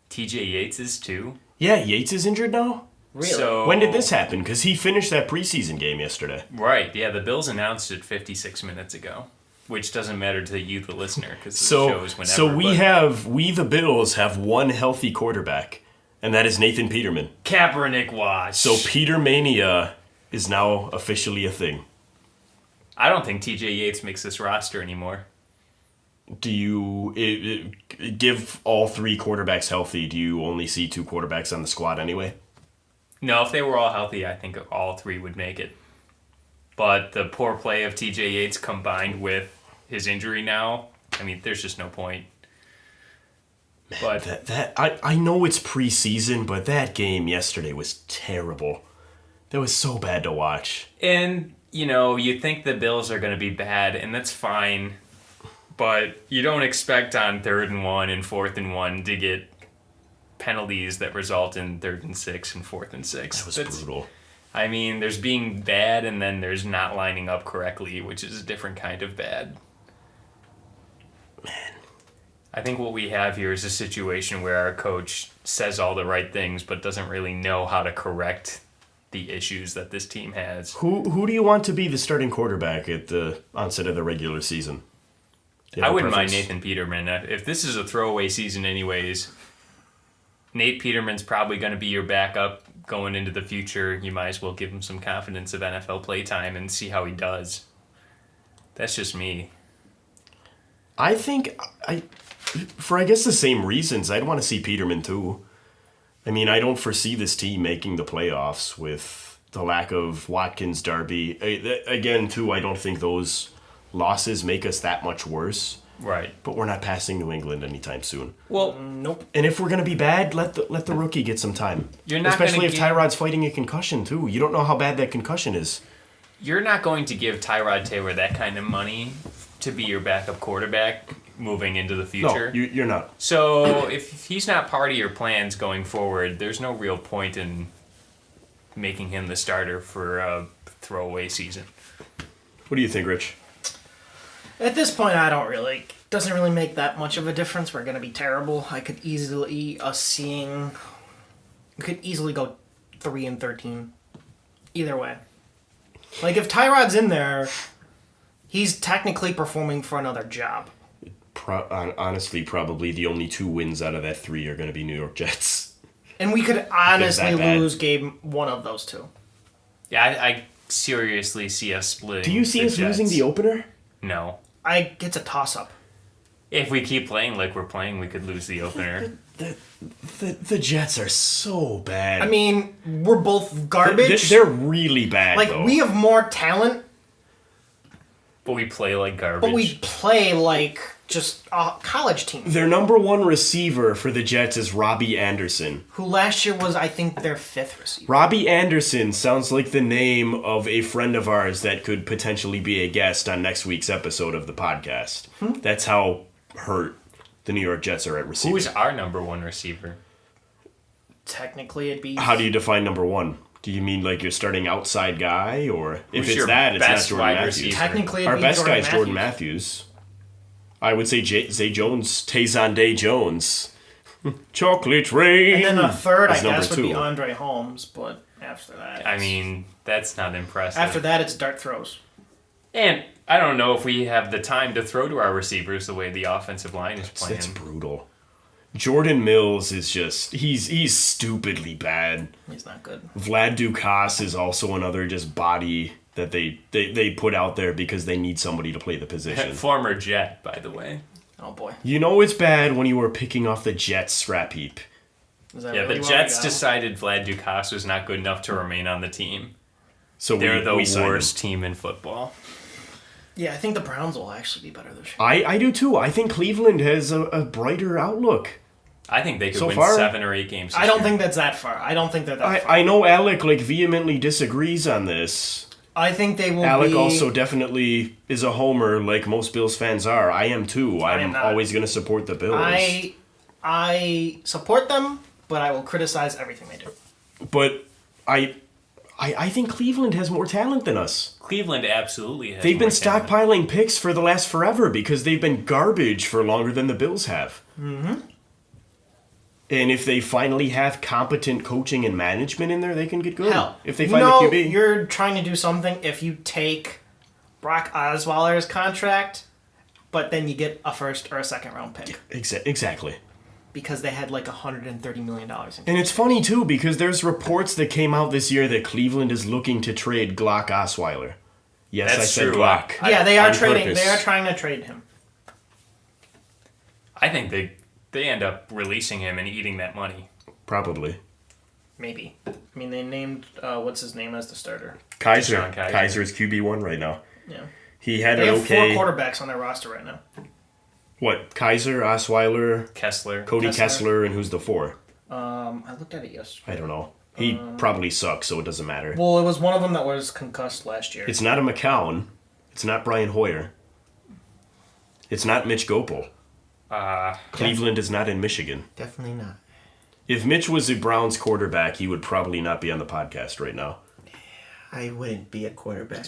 TJ Yates is too. Yeah, Yates is injured now? Really? So, When did this happen? Because he finished that preseason game yesterday. Right, yeah, the Bills announced it 56 minutes ago, which doesn't matter to you, the listener, because the show is whenever. So but we the Bills have one healthy quarterback, and that is Nathan Peterman. Kaepernick watch. So Peter Mania is now officially a thing. I don't think TJ Yates makes this roster anymore. Do you give all 3 quarterbacks healthy? Do you only see 2 quarterbacks on the squad anyway? No, if they were all healthy, I think all 3 would make it. But the poor play of TJ Yates combined with his injury now, I mean, there's just no point. But I know it's preseason, but that game yesterday was terrible. That was so bad to watch. And, you think the Bills are going to be bad, and that's fine. But you don't expect on 3rd and 1 and 4th and 1 to get penalties that result in 3rd and 6 and 4th and 6. That was That's- brutal. I mean, there's being bad and then there's not lining up correctly, which is a different kind of bad. Man. I think what we have here is a situation where our coach says all the right things but doesn't really know how to correct the issues that this team has. Who do you want to be the starting quarterback at the onset of the regular season? You I have a wouldn't mind preference? Nathan Peterman. If this is a throwaway season anyways, Nate Peterman's probably going to be your backup going into the future. You might as well give him some confidence of NFL play time and see how he does. That's just me. I think for I guess the same reasons, I'd want to see Peterman too. I mean, I don't foresee this team making the playoffs with the lack of Watkins, Darby. Again, too, I don't think those losses make us that much worse. Right. But we're not passing New England anytime soon. Well, Nope. And if we're gonna be bad, let the rookie get some time. You're not especially gonna if Tyrod's fighting a concussion too. You don't know how bad that concussion is. you're not going to give Tyrod Taylor that kind of money to be your backup quarterback moving into the future. No, you're not. So if he's not part of your plans going forward, there's no real point in making him the starter for a throwaway season. What do you think, Rich? At this point, doesn't really make that much of a difference. We're going to be terrible. I could easily we could easily go 3-13. Either way. Like, if Tyrod's in there, he's technically performing for another job. Honestly, probably the only 2 wins out of that 3 are going to be New York Jets. And we could honestly that bad. lose game one of those 2. Yeah, I seriously see us splitting. Do you see the us losing Jets. the opener? No. It's a toss-up. If we keep playing like we're playing, we could lose the opener. The Jets are so bad. I mean, we're both garbage. They're really bad. like, though. we have more talent, But we play like garbage. but we play like just a college team. Their number 1 receiver for the Jets is Robbie Anderson. Who last year was, I think, their 5th receiver. Robbie Anderson sounds like the name of a friend of ours that could potentially be a guest on next week's episode of the podcast. That's how hurt the New York Jets are at receiver. Who is our number 1 receiver? Technically, it'd be... How do you define number 1? Do you mean like your starting outside guy, or if Who's it's your that, it's not best Jordan wide Matthews? receiver? Technically, it'd Our be best Jordan guy is Jordan Matthews. I would say Zay Jones, Tayson Day Jones. Chocolate Rain. And then a third, I is number guess, would be 2. Andre Holmes, but after that... I mean, that's not impressive. After that, it's dart throws. And I don't know if we have the time to throw to our receivers the way the offensive line is playing. That's brutal. Jordan Mills is just he's stupidly bad. He's not good. Vlad Dukas is also another just body that they put out there because they need somebody to play the position. Former Jet, by the way. Oh, boy. You know it's bad when you were picking off the Jets scrap heap. Is that Yeah, really the what Jets we got? decided Vlad Dukas was not good enough to remain on the team. So They're the we signed him. worst team in football. Yeah, I think the Browns will actually be better this year. I do too. I think Cleveland has a brighter outlook. I think they could So win far- 7 or 8 games this I don't year. think that's that far. I don't think they're that far. I know Alec vehemently disagrees on this. I think they will Alec be... also definitely is a homer like most Bills fans are. I am too. I am I'm not. always going to support the Bills. I support them, but I will criticize everything they do. But I think Cleveland has more talent than us. Cleveland absolutely has They've been more talent. stockpiling picks for the last forever because they've been garbage for longer than the Bills have. Mm-hmm. And if they finally have competent coaching and management in there, they can get good. Hell, If they you find know the QB. you're trying to do something if you take Brock Osweiler's contract, but then you get a first or a second round pick Exactly. because they had like $130 million in. And it's funny, too, because there's reports that came out this year that Cleveland is looking to trade Glock Osweiler. Yes, That's I said true. Glock. Yeah, they are on trading. purpose. They are trying to trade him. I think they end up releasing him and eating that money. Probably. Maybe. I mean, they named what's his name as the starter. Kaiser. Deshaun Kaiser. Kaiser is QB1 right now. Yeah. He had They an have okay... 4 quarterbacks on their roster right now. What? Kaiser, Osweiler, Kessler. Cody Kessler. Kessler, and who's the 4? I looked at it yesterday. I don't know. He probably sucks, so it doesn't matter. Well, it was one of them that was concussed last year. It's not a McCown. It's not Brian Hoyer. It's not Mitch Gopel. Cleveland is not in Michigan. Definitely not. If Mitch was a Browns quarterback, he would probably not be on the podcast right now. I wouldn't be a quarterback.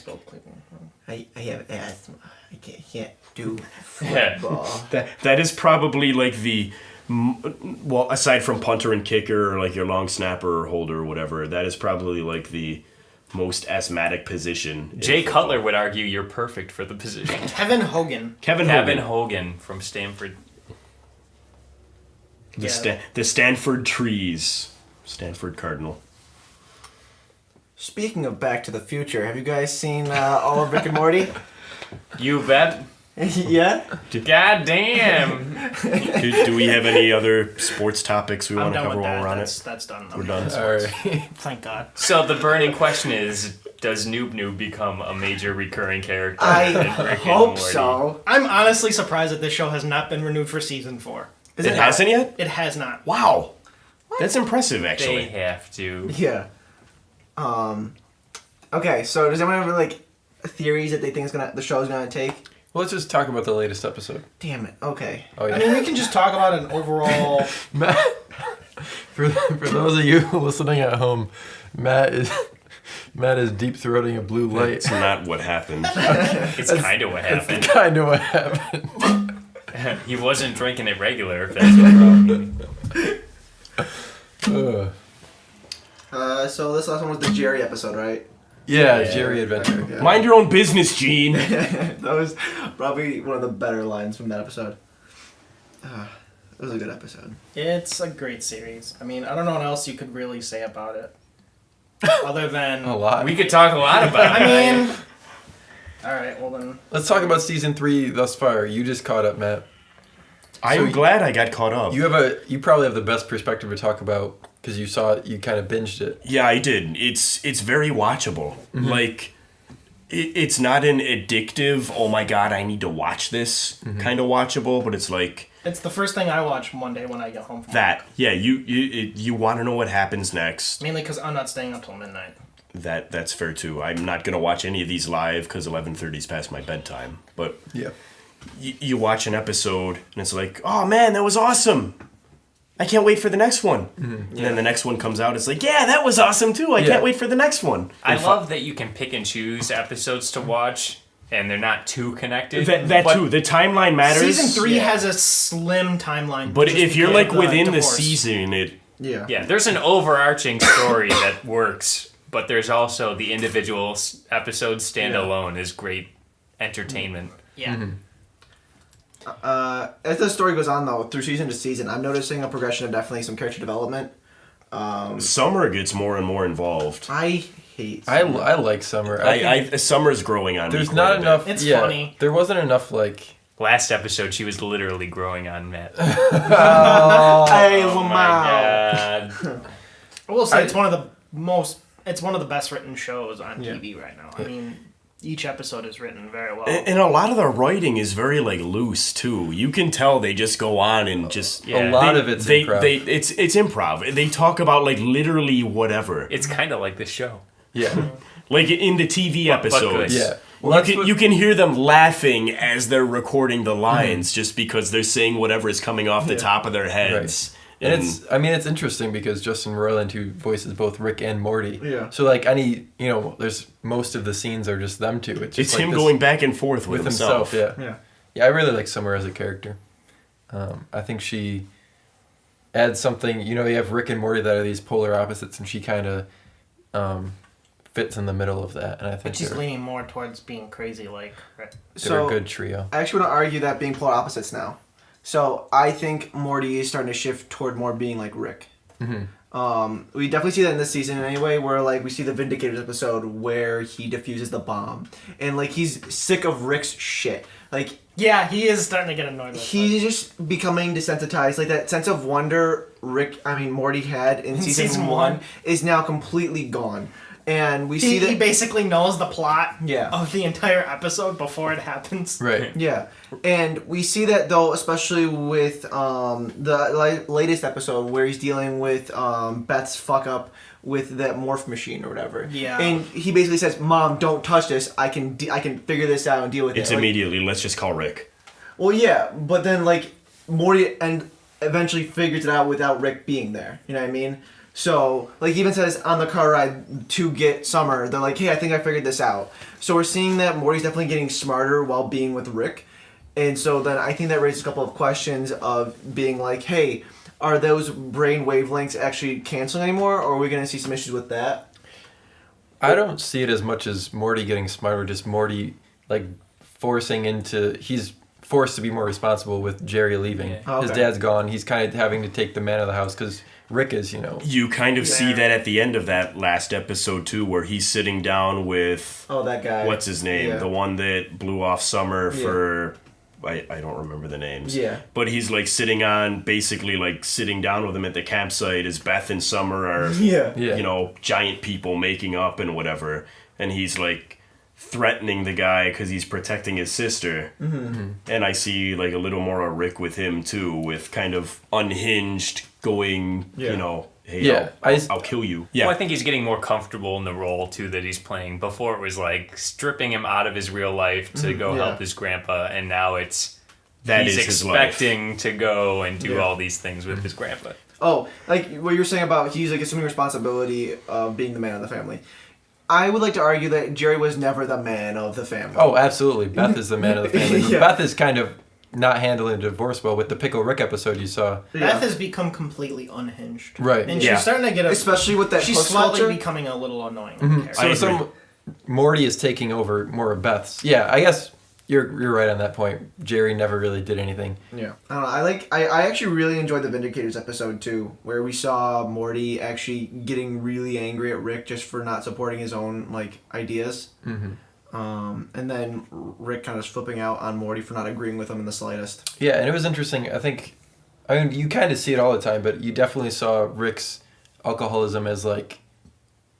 I have asthma. I can't do football. That is probably like well, aside from punter and kicker, or like your long snapper or holder or whatever, that is probably like the most asthmatic position. in Jay football. Cutler would argue you're perfect for the position. Kevin Hogan. Kevin Kevin Hogan. Hogan from Stanford. The Stanford Trees. Stanford Cardinal. Speaking of Back to the Future, have you guys seen all of Rick and Morty? You bet. Yeah? God damn. Do we have any other sports topics we I'm want to done cover with while that. we're on That's, it? that's done. We're done. All right. Thank God. So the burning question is, does Noob Noob become a major recurring character? I in Rick and hope Morty? so. I'm honestly surprised that this show has not been renewed for season 4. Is It hasn't yet? It has not. Wow. That's impressive, They actually. have to. Yeah. Okay, so does anyone have like theories that they think the show's gonna take? Well, let's just talk about the latest episode. Damn it. Okay. Oh yeah. I mean, we can just talk about an overall. Matt, for those of you listening at home, Matt is deep throating a blue light. That's not what happened. It's kind of what happened. Kind of what happened. He wasn't drinking it regular, if that's what wrong. So this last one was the Jerry episode, right? Yeah, Jerry Adventure. Yeah. Mind your own business, Gene. That was probably one of the better lines from that episode. It was a good episode. It's a great series. I mean, I don't know what else you could really say about it, other than. A lot. We could talk a lot about I it. mean. All right. Well then. Let's talk about season 3 thus far. You just caught up, Matt. I'm glad I got caught up. You probably have the best perspective to talk about because you saw it. You kind of binged it. Yeah, I did. It's very watchable. Like, it's not an addictive, oh my god, I need to watch this kind of watchable, but it's like It's the first thing I watch Monday when I get home from that. work. Yeah, you want to know what happens next. Mainly because I'm not staying up till midnight. That's fair too. I'm not gonna watch any of these live because 11:30 is past my bedtime. But Yeah. you watch an episode and it's like, oh man, that was awesome. I can't wait for the next one. And then the next one comes out. It's like, yeah, that was awesome too. I can't wait for the next one. I love that you can pick and choose episodes to watch, and they're not too connected. That But too. The timeline matters. Season 3 has a slim timeline. But just if you're because like of within the divorce. season, it Yeah. Yeah, there's an overarching story that works, but there's also the individual episodes stand alone is great entertainment. Yeah. As the story goes on, though, through season to season, I'm noticing a progression of definitely some character development. Summer gets more and more involved. I hate. I like Summer. Summer's growing on me. There's quite not a bit. enough. It's yeah, funny. There wasn't enough like. Last episode, she was literally growing on Matt. Hey, Oh my wow. god. I will say it's one of the best written shows on TV right now. I mean, each episode is written very well. And a lot of the writing is very like loose too. You can tell they just go on and just A lot of it's improv. It's improv. They talk about like literally whatever. It's kind of like the show. Yeah. Like in the TV But good. episodes. Yeah. Well, You can hear them laughing as they're recording the lines just because they're saying whatever is coming off the top of their heads. And it's interesting because Justin Roiland, who voices both Rick and Morty. Yeah. So like there's most of the scenes are just them two. It's just It's like him this going back and forth with himself. Yeah. Yeah. Yeah, I really like Summer as a character. I think she adds something. You have Rick and Morty that are these polar opposites, and she kind of fits in the middle of that. And I think But she's leaning more towards being crazy like Rick. they're a good trio. I actually want to argue that being polar opposites now. So I think Morty is starting to shift toward more being like Rick. We definitely see that in this season anyway, where like we see the Vindicators episode where he defuses the bomb, and like he's sick of Rick's shit. Like Yeah, he is starting to get annoyed with he's just becoming desensitized. Like that sense of wonder Morty had in season 1 is now completely gone. And we see that he basically knows the plot Yeah. of the entire episode before it happens. Right. Yeah, and we see that though, especially with the latest episode where he's dealing with Beth's fuck up with that morph machine or whatever. Yeah. And he basically says, "Mom, don't touch this. I can figure this out and deal with It's it." Like, immediately, let's just call Rick. well, yeah, but then like Morty and eventually figures it out without Rick being there. You know what I mean? So, like, even says on the car ride to get Summer, they're like, hey, I think I figured this out. So we're seeing that Morty's definitely getting smarter while being with Rick. And so then I think that raises a couple of questions of being like, hey, are those brain wavelengths actually canceling anymore, or are we going to see some issues with that? I don't see it as much as Morty getting smarter, just Morty, like, he's forced to be more responsible with Jerry leaving. Yeah. Oh, okay. His dad's gone. He's kind of having to take the man of the house because Rick is, You kind of see that at the end of that last episode too, where he's sitting down with Oh, that guy. what's his name, Yeah. the one that blew off Summer for I don't remember the names. Yeah. But he's like sitting down with him at the campsite as Beth and Summer are Yeah. Yeah. giant people making up and whatever, and he's like threatening the guy because he's protecting his sister. Mm-hmm. And I see like a little more of Rick with him too, with kind of unhinged going, hey, Yeah, I'll kill you. Yeah. Well, I think he's getting more comfortable in the role too that he's playing. Before it was like stripping him out of his real life to go Yeah. help his grandpa, and now it's That he's is his life. expecting to go and do Yeah. all these things with his grandpa. Oh, like what you were saying about he's like assuming responsibility of being the man of the family. I would like to argue that Jerry was never the man of the family. Oh, absolutely. Beth is the man of the family. Yeah. Beth is kind of not handling divorce well with the Pickle Rick episode you saw. Beth has become completely unhinged. Right. And Yeah. she's starting to get Especially with that she's puss slowly culture. becoming a little annoying. I So agree. Morty is taking over more of Beth's. Yeah, I guess you're right on that point. Jerry never really did anything. Yeah. I don't know. I actually really enjoyed the Vindicators episode too, where we saw Morty actually getting really angry at Rick just for not supporting his own ideas. Mm-hmm. And then Rick kind of flipping out on Morty for not agreeing with him in the slightest. Yeah, and it was interesting. I mean, you kind of see it all the time, but you definitely saw Rick's alcoholism as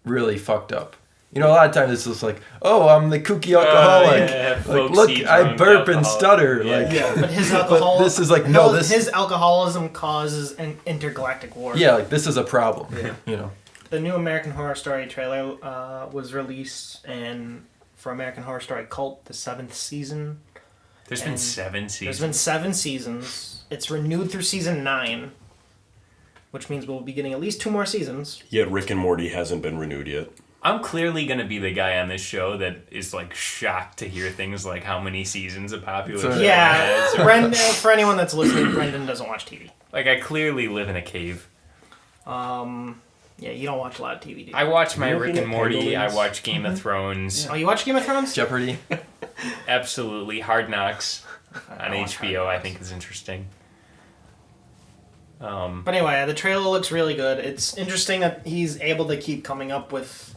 really fucked up. A lot of times it's just like, oh, I'm the kooky alcoholic. yeah, Like, folksy look, I drunk burp and alcoholic. stutter. Yeah. But his alcohol. this is like, no, this. His alcoholism causes an intergalactic war. Yeah, this is a problem. Yeah. The new American Horror Story trailer was released, and for American Horror Story Cult, the 7th season. There's been And 7 seasons. There's been 7 seasons. It's renewed through season 9, which means we'll be getting at least 2 more seasons. Yet Rick and Morty hasn't been renewed yet. I'm clearly going to be the guy on this show that is shocked to hear things like how many seasons a popular So- show Yeah, has. Brendan, for anyone that's listening, Brendan doesn't watch TV. I clearly live in a cave. Yeah, you don't watch a lot of TV, do you? I watch my You're Rick looking and at Morty. I pangolins? watch Game of Thrones. Oh, you watch Game of Thrones? Jeopardy. Absolutely. Hard Knocks on I watch HBO, Hard I Knocks. think is interesting. But anyway, the trailer looks really good. It's interesting that he's able to keep coming up with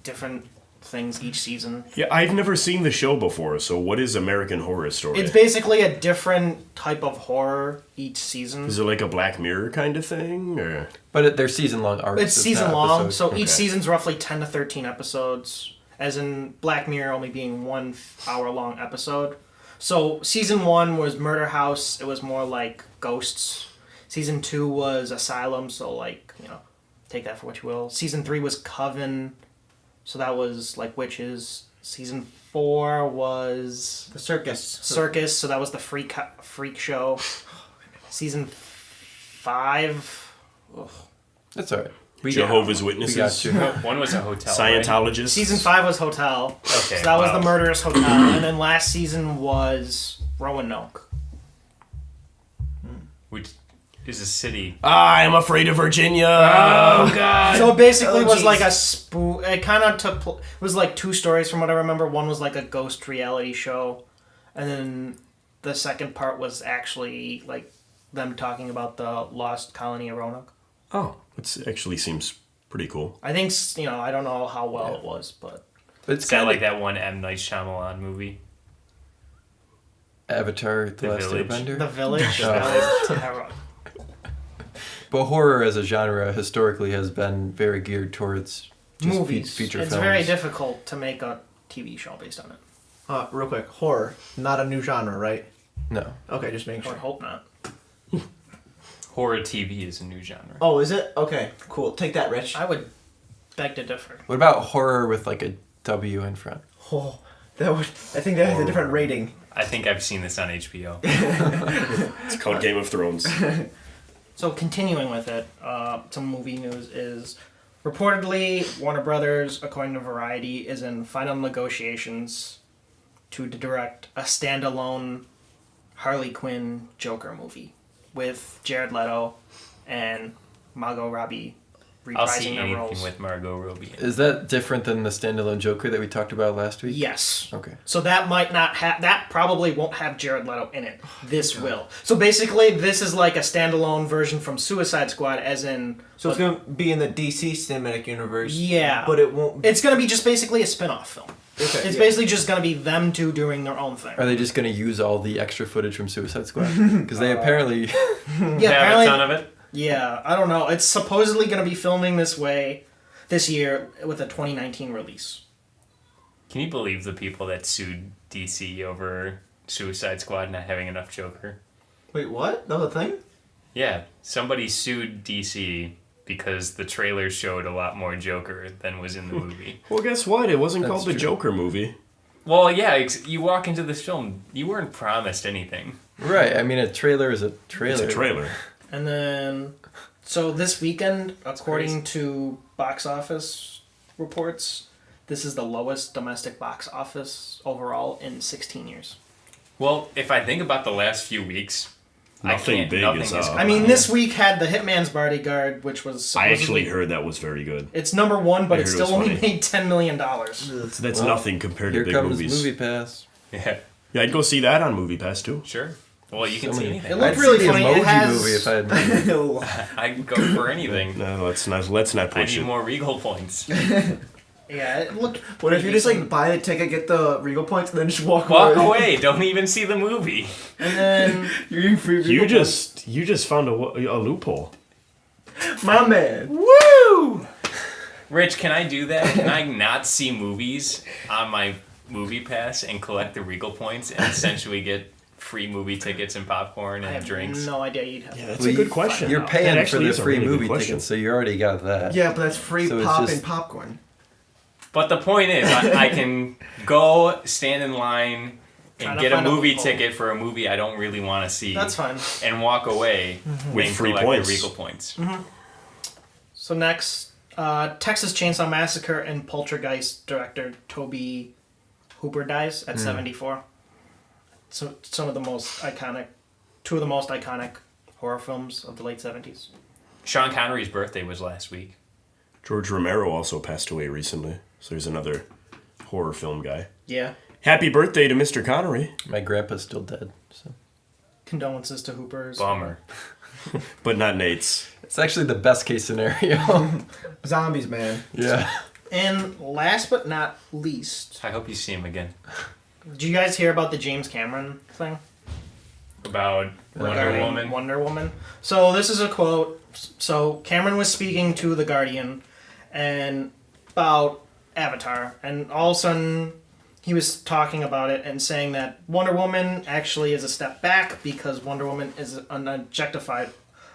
different things each season. Yeah, I've never seen the show before, so what is American Horror Story? It's basically a different type of horror each season. Is it like a Black Mirror kind of thing, or? But they're season-long arcs. It's season long, episodes. so each Okay. season's roughly 10 to 13 episodes, as in Black Mirror only being 1 hour-long episode. So season 1 was Murder House. It was more like ghosts. Season 2 was Asylum, so take that for what you will. Season 3 was Coven, so that was like witches. Season 4 was The circus. Circus, so that was the freak show. Season 5, That's all right. Jehovah's We got Witnesses? you. One was a hotel. Right? Scientologists? season 5 was Hotel. Okay, So that was wow. the Murderous Hotel, and then last season was Roanoke. Which is a city. I'm afraid of Virginia! Oh, God. So it basically Oh, was jeez. like a spoof. It kind of it was like 2 stories from what I remember. One was like a ghost reality show, and then the second part was actually like them talking about the lost colony of Roanoke. Oh, it actually seems pretty cool. I think I don't know how well it was, but It's It's kind kind of of like that one M. Night Shyamalan movie. Avatar: The Last Village. Airbender. The Village. Oh. That was terrible. But horror as a genre historically has been very geared towards just Movies. feature It's films. very difficult to make a TV show based on it. Real quick, horror, not a new genre, right? No. Okay, just making I would sure. hope not. Horror TV is a new genre. Oh, is it? Okay, cool. Take that, Rich. I would beg to differ. What about horror with a W in front? Oh, that would. I think that has a different rating. I think I've seen this on HBO. It's called Game of Thrones. So continuing with it, some movie news is reportedly Warner Brothers, according to Variety, is in final negotiations to direct a standalone Harley Quinn Joker movie with Jared Leto and Margot Robbie I'll see reprising their anything roles. with Margot Robbie. Is that different than the standalone Joker that we talked about last week? Yes. Okay. So that might not have. That probably won't have Jared Leto in it. This will. So basically, this is like a standalone version from Suicide Squad, as in. So it's gonna be in the DC cinematic universe. Yeah. But it won't. It's gonna be just basically a spin-off film. Okay, It's yeah. basically just gonna be them two doing their own thing. Are they just going to use all the extra footage from Suicide Squad? Because they apparently... Yeah, Have apparently. a ton of it. Yeah, I don't know. It's supposedly gonna be filming this year with a 2019 release. Can you believe the people that sued DC over Suicide Squad not having enough Joker? Wait, what? That was a thing? Yeah, somebody sued DC because the trailer showed a lot more Joker than was in the movie. Well, guess what? It wasn't That's called the true. Joker movie. Well, yeah, you walk into this film, you weren't promised anything. Right, I mean, a trailer is a trailer. It's a trailer. And then, so this weekend, according to box office reports, this is the lowest domestic box office overall in 16 years. Well, if I think about the last few weeks, Nothing big is up. I mean, this week had The Hitman's Bodyguard, which was I supposedly... actually heard that was very good. It's number one, but I it heard it still was only funny. made $10 million. That's Well, nothing compared to Here big comes movies. Movie Pass. Yeah, Yeah, I'd go see that on Movie Pass too. sure. Well, you can So see many- anything. It looked I'd really see the funny. Emoji It has- Movie if I had money. I'd go for anything. No, let's not I push need it. more Regal points. Yeah, it looked... What if you just decent. like buy the ticket, get the Regal points, and then just walk Walk away. Don't even see the movie. And then... You're getting free Regal You just found a loophole. points. My man. Woo! Rich, can I do that? Can I not see movies on my movie pass and collect the Regal points and essentially get free movie tickets and popcorn I and have drinks? no idea you'd have... Yeah, that's Well, a good question. You're That paying for actually the is a free really good movie question. tickets, so you already got that. Yeah, but that's free So it's pop just- and popcorn. But the point is, I can go stand in line Trying and to get a find a movie loophole. ticket for a movie I don't really want to see. That's fine. And walk away With and free collect points. the Regal points. So next, Texas Chainsaw Massacre and Poltergeist director Toby Hooper dies at 74. So two of the most iconic horror films of the late 70s. Sean Connery's birthday was last week. George Romero also passed away recently, so there's another horror film guy. Yeah. Happy birthday to Mr. Connery. My grandpa's still dead, so... Condolences to Hooper's. Bummer. But not Nate's. It's actually the best case scenario. Zombies, man. Yeah. And last but not least, I hope you see him again. did you guys hear about the James Cameron thing? About Wonder Regarding Woman. Wonder Woman. So this is a quote. So Cameron was speaking to The Guardian and about Avatar, and all of a sudden he was talking about it and saying that Wonder Woman actually is a step back because Wonder Woman is an objectified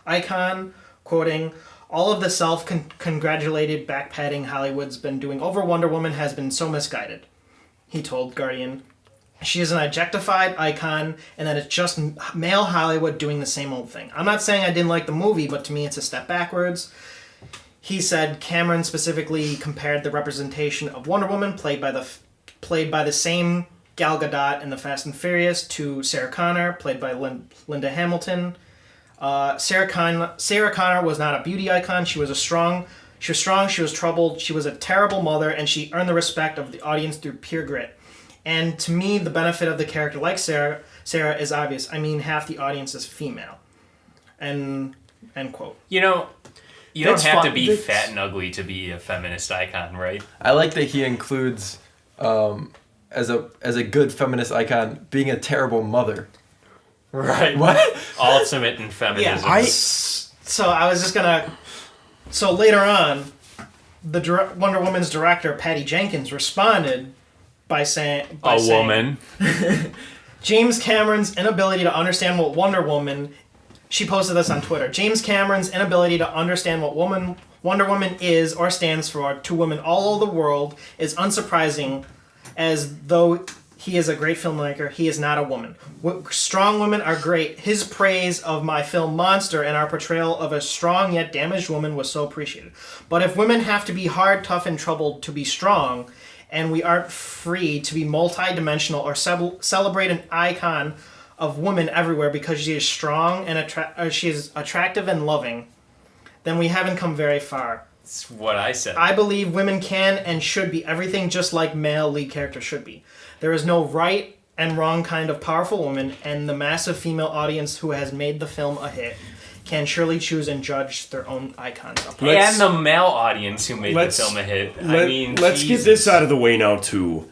icon, quoting, all of the self-congratulated backpatting Hollywood's been doing over Wonder Woman has been so misguided, he told Guardian. She is an objectified icon, and that it's just male Hollywood doing the same old thing. I'm not saying I didn't like the movie, but to me it's a step backwards. He said Cameron specifically compared the representation of Wonder Woman, played by the same Gal Gadot in The Fast and Furious, to Sarah Connor, played by Linda Hamilton. Sarah Connor was not a beauty icon. She was strong, she was troubled, she was a terrible mother, and she earned the respect of the audience through pure grit. And to me, the benefit of the character like Sarah is obvious. I mean, half the audience is female. And end quote. You know, you That's don't have to fine. be That's- fat and ugly to be a feminist icon, right? I like that he includes, as a good feminist icon, being a terrible mother. Right. What? Ultimate in feminism. So I was just gonna. So later on, Wonder Woman's director Patty Jenkins responded by saying, woman. James Cameron's inability to understand what Wonder Woman. She posted this on Twitter. James Cameron's inability to understand what Wonder Woman is or stands for to women all over the world is unsurprising, as though He is a great filmmaker. He is not a woman. Strong women are great. His praise of my film Monster and our portrayal of a strong yet damaged woman was so appreciated. But if women have to be hard, tough, and troubled to be strong, and we aren't free to be multi-dimensional or celebrate an icon of woman everywhere because she is strong and she is attractive and loving, then we haven't come very far. That's what I said. I believe women can and should be everything just like male lead characters should be. There is no right and wrong kind of powerful woman, and the massive female audience who has made the film a hit can surely choose and judge their own icons. And the male audience who made the film a hit. Let's get this out of the way now, too.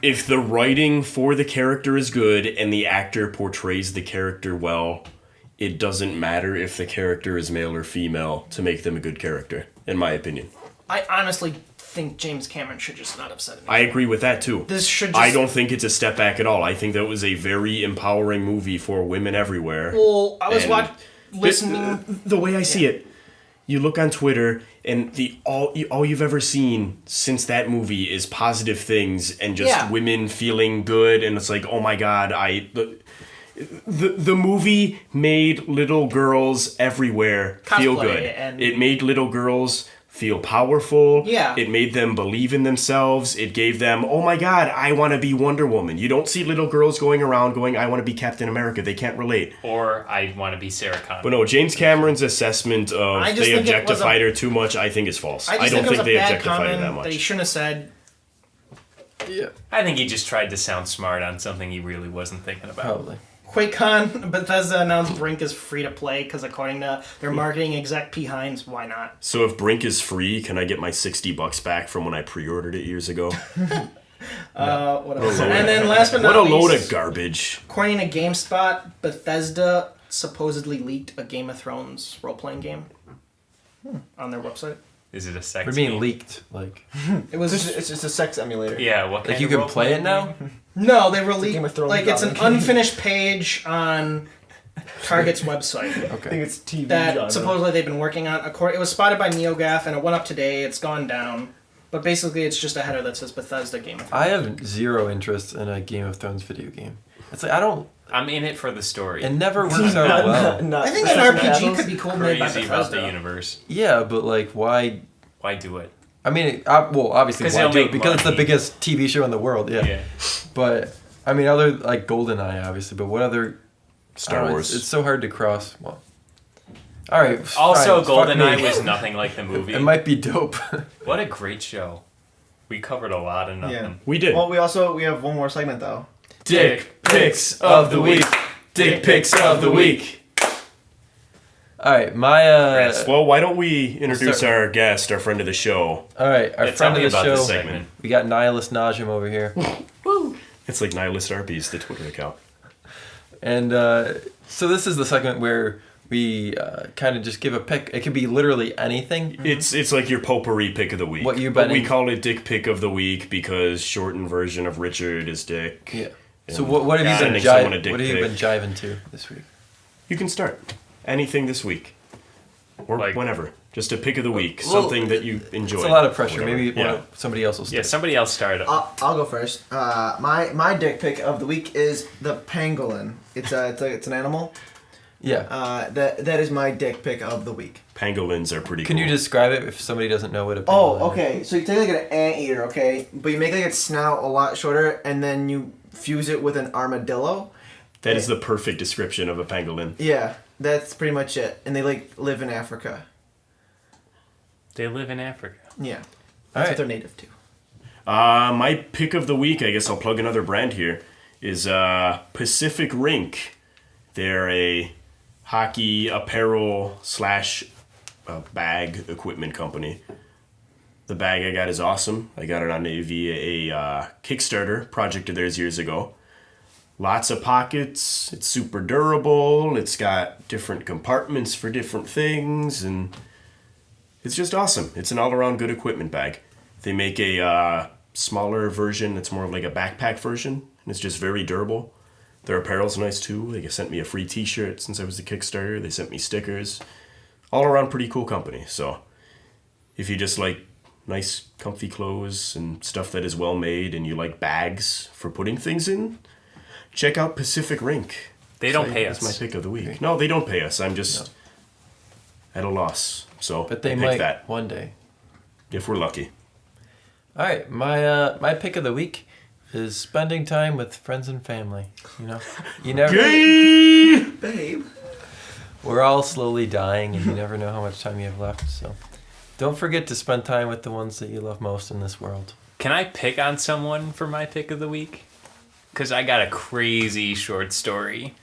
If the writing for the character is good and the actor portrays the character well, it doesn't matter if the character is male or female to make them a good character, in my opinion. I honestly think James Cameron should just not have said anything. I agree with that, too. This should just... I don't think it's a step back at all. I think that was a very empowering movie for women everywhere. Well, I was listening... The way I see it, you look on Twitter, and all you've ever seen since that movie is positive things and just women feeling good, and it's like, oh my god, the movie made little girls everywhere feel good. It made little girls feel powerful. Yeah. It made them believe in themselves. It gave them, oh my god, I want to be Wonder Woman. You don't see little girls going around going, I want to be Captain America. They can't relate. Or I want to be Sarah Connor. But no, James Cameron's assessment of they objectified her too much, I think is false. I don't think they objectified her that much. That he shouldn't have said. Yeah. I think he just tried to sound smart on something he really wasn't thinking about. Probably. QuakeCon, Bethesda announced Brink is free to play because according to their marketing exec P. Hines, why not? So if Brink is free, can I get my $60 back from when I pre-ordered it years ago? What else? And then last but not least, what a load of garbage. According to GameSpot, Bethesda supposedly leaked a Game of Thrones role-playing game on their website. Is it a sex What do you mean game? leaked? Like, It's just a sex emulator. Yeah, what kind like you of can role play it playing now? game? No, they released Game of Thrones like it's an genre. unfinished page on Target's website I think Okay. it's TV that genre. supposedly they've been working on. It was spotted by NeoGaf and it went up today. It's gone down, but basically it's just a header that says Bethesda Game of Thrones. I have zero interest in a Game of Thrones video game. It's like I'm in it for the story. it never works out well. I think an RPG could be cool made by Crazy about the Bethesda. universe. Yeah, but like, why? Why do it? I mean, well, obviously, 'Cause why it'll do it? make Because it's the money. biggest TV show in the world. Yeah. Yeah. But I mean, other like GoldenEye, obviously. But what other? Star I don't know, Wars. It's so hard to cross. Well, all right. Also, fine, fuck GoldenEye me. was nothing like the movie. It might be dope. What a great show. We covered a lot of nothing. Yeah. We did. Well, we have one more segment though. Dick pics of the week. Dick pics of the week. All right, Well, why don't we introduce start- our guest, our friend of the show? All right, our Yeah, tell friend me of the about show. this segment. We got Nihilist Najim over here. It's like Nihilist Arby's, the Twitter account. And so this is the segment where we kind of just give a pick. It could be literally anything. It's like your potpourri pick of the week. What you But betting? we call it Dick Pick of the Week because shortened version of Richard is Dick. Yeah. So And what have you been sending someone a dick What have you pic. been jiving to this week? You can start. Anything this week. Or Like- whenever. Just a pick of the week. Well, something that you enjoy. It's a lot of pressure. Whatever. Maybe Yeah. somebody else will start. Yeah, somebody else started. I'll go first. My dick pic of the week is the pangolin. It's an animal. Yeah. That is my dick pic of the week. Pangolins are pretty Can cool. you describe it if somebody doesn't know what a Oh, pangolin is? okay. So you take like an anteater, okay, but you make like its snout a lot shorter, and then you fuse it with an armadillo. That is the perfect description of a pangolin. Yeah, that's pretty much it. And they like live in Africa. They live in Africa. Yeah, All that's right. what they're native to. My pick of the week, I guess I'll plug another brand here, is Pacific Rink. They're a hockey apparel / bag equipment company. The bag I got is awesome. I got it via a Kickstarter project of theirs years ago. Lots of pockets. It's super durable. It's got different compartments for different things, and it's just awesome. It's an all-around good equipment bag. They make a smaller version that's more like a backpack version, and it's just very durable. Their apparel's nice too. They sent me a free t-shirt since I was the Kickstarter. They sent me stickers. All around pretty cool company. So if you just like nice comfy clothes and stuff that is well made and you like bags for putting things in, check out Pacific Rink. They don't pay us. That's my pick of the week. No, they don't pay us. I'm just at a loss. So But they I pick might that one day. if we're lucky. All right, my pick of the week is spending time with friends and family. You never. Babe. We're all slowly dying, and you never know how much time you have left. So, don't forget to spend time with the ones that you love most in this world. Can I pick on someone for my pick of the week? Because I got a crazy short story.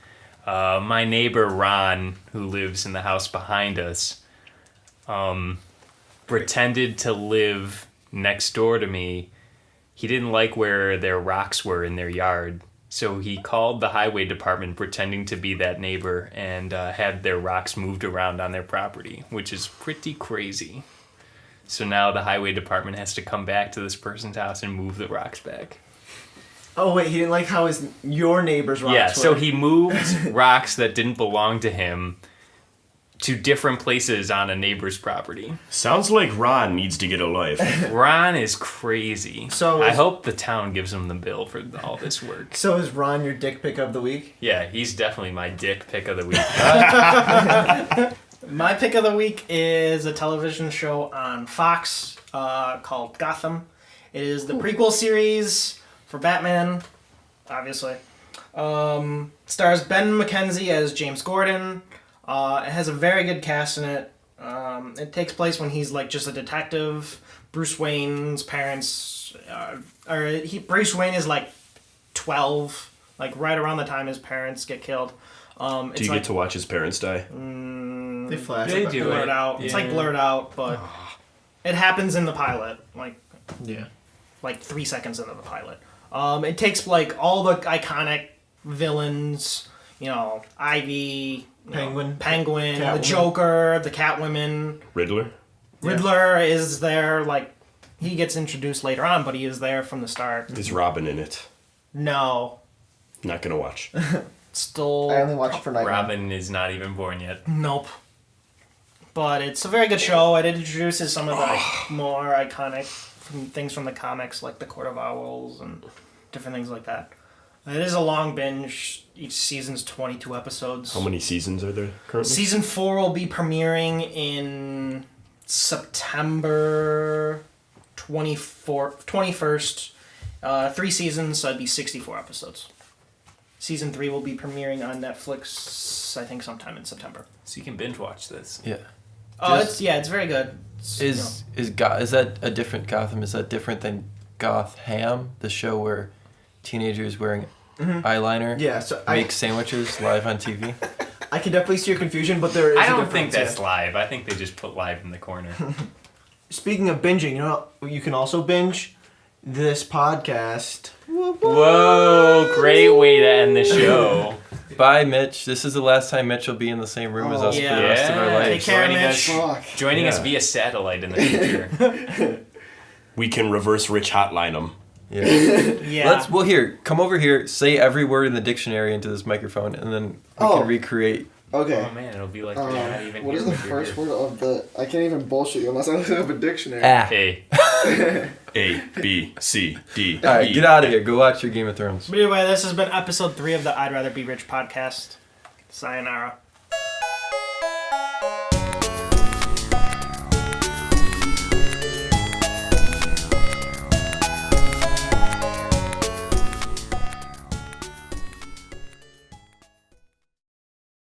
My neighbor Ron, who lives in the house behind us, pretended to live next door to me. He didn't like where their rocks were in their yard, so he called the highway department pretending to be that neighbor and had their rocks moved around on their property, which is pretty crazy. So now the highway department has to come back to this person's house and move the rocks back. Oh wait, he didn't like how your neighbor's rocks Yeah, were. so he moved rocks that didn't belong to him to different places on a neighbor's property. Sounds like Ron needs to get a life. Ron is crazy. So I is- hope the town gives him the bill for all this work. So is Ron your dick pick of the week? Yeah, he's definitely my dick pick of the week. My pick of the week is a television show on Fox called Gotham. It is the prequel series for Batman, obviously. Stars Ben McKenzie as James Gordon. It has a very good cast in it. It takes place when he's like just a detective. Bruce Wayne's parents, Bruce Wayne is like 12, like right around the time his parents get killed. Do you get to watch his parents die? They flash. They do blurred it. out. It's like Yeah. blurred out, but it happens in the pilot, Yeah. like 3 seconds into the pilot. It takes like all the iconic villains, Ivy, Penguin. Penguin, the Catwoman. Joker, the Catwoman. Riddler? Riddler is there, like, he gets introduced later on, but he is there from the start. Is Robin in it? No. Not gonna watch. Still. I only watch it for Nightmare. Robin is not even born yet. Nope. But it's a very good show. It introduces some of the more iconic things from the comics, like the Court of Owls and different things like that. It is a long binge. Each season's 22 episodes. How many seasons are there currently? Season 4 will be premiering in September 21st. 3 seasons, so it'd be 64 episodes. Season 3 will be premiering on Netflix, I think, sometime in September. So you can binge watch this. Yeah. Oh, Just- it's very good. It's, Is that a different Gotham? Is that different than Gotham, the show where teenagers wearing eyeliner Yeah, so make sandwiches live on TV? I can definitely see your confusion, but there is I a don't think difference, that's live. I think they just put live in the corner. Speaking of binging, you can also binge this podcast. Whoa, great way to end the show. Bye, Mitch. This is the last time Mitch will be in the same room as us Yeah. for the rest of our Yeah. Take lives. care, Joining Mitch. us- Joining us Yeah. via satellite in the future. We can reverse Rich hotline them. Yeah. Yeah. Here, come over here, say every word in the dictionary into this microphone, and then we can recreate. Okay. Oh man, it'll be like you're not even What here is the when you're first here. word of the? I can't even bullshit you unless I look up a dictionary. Ah. Hey. A, B, C, D, All right, E. get out of here. Go watch your Game of Thrones. But anyway, this has been episode 3 of the I'd Rather Be Rich podcast. Sayonara.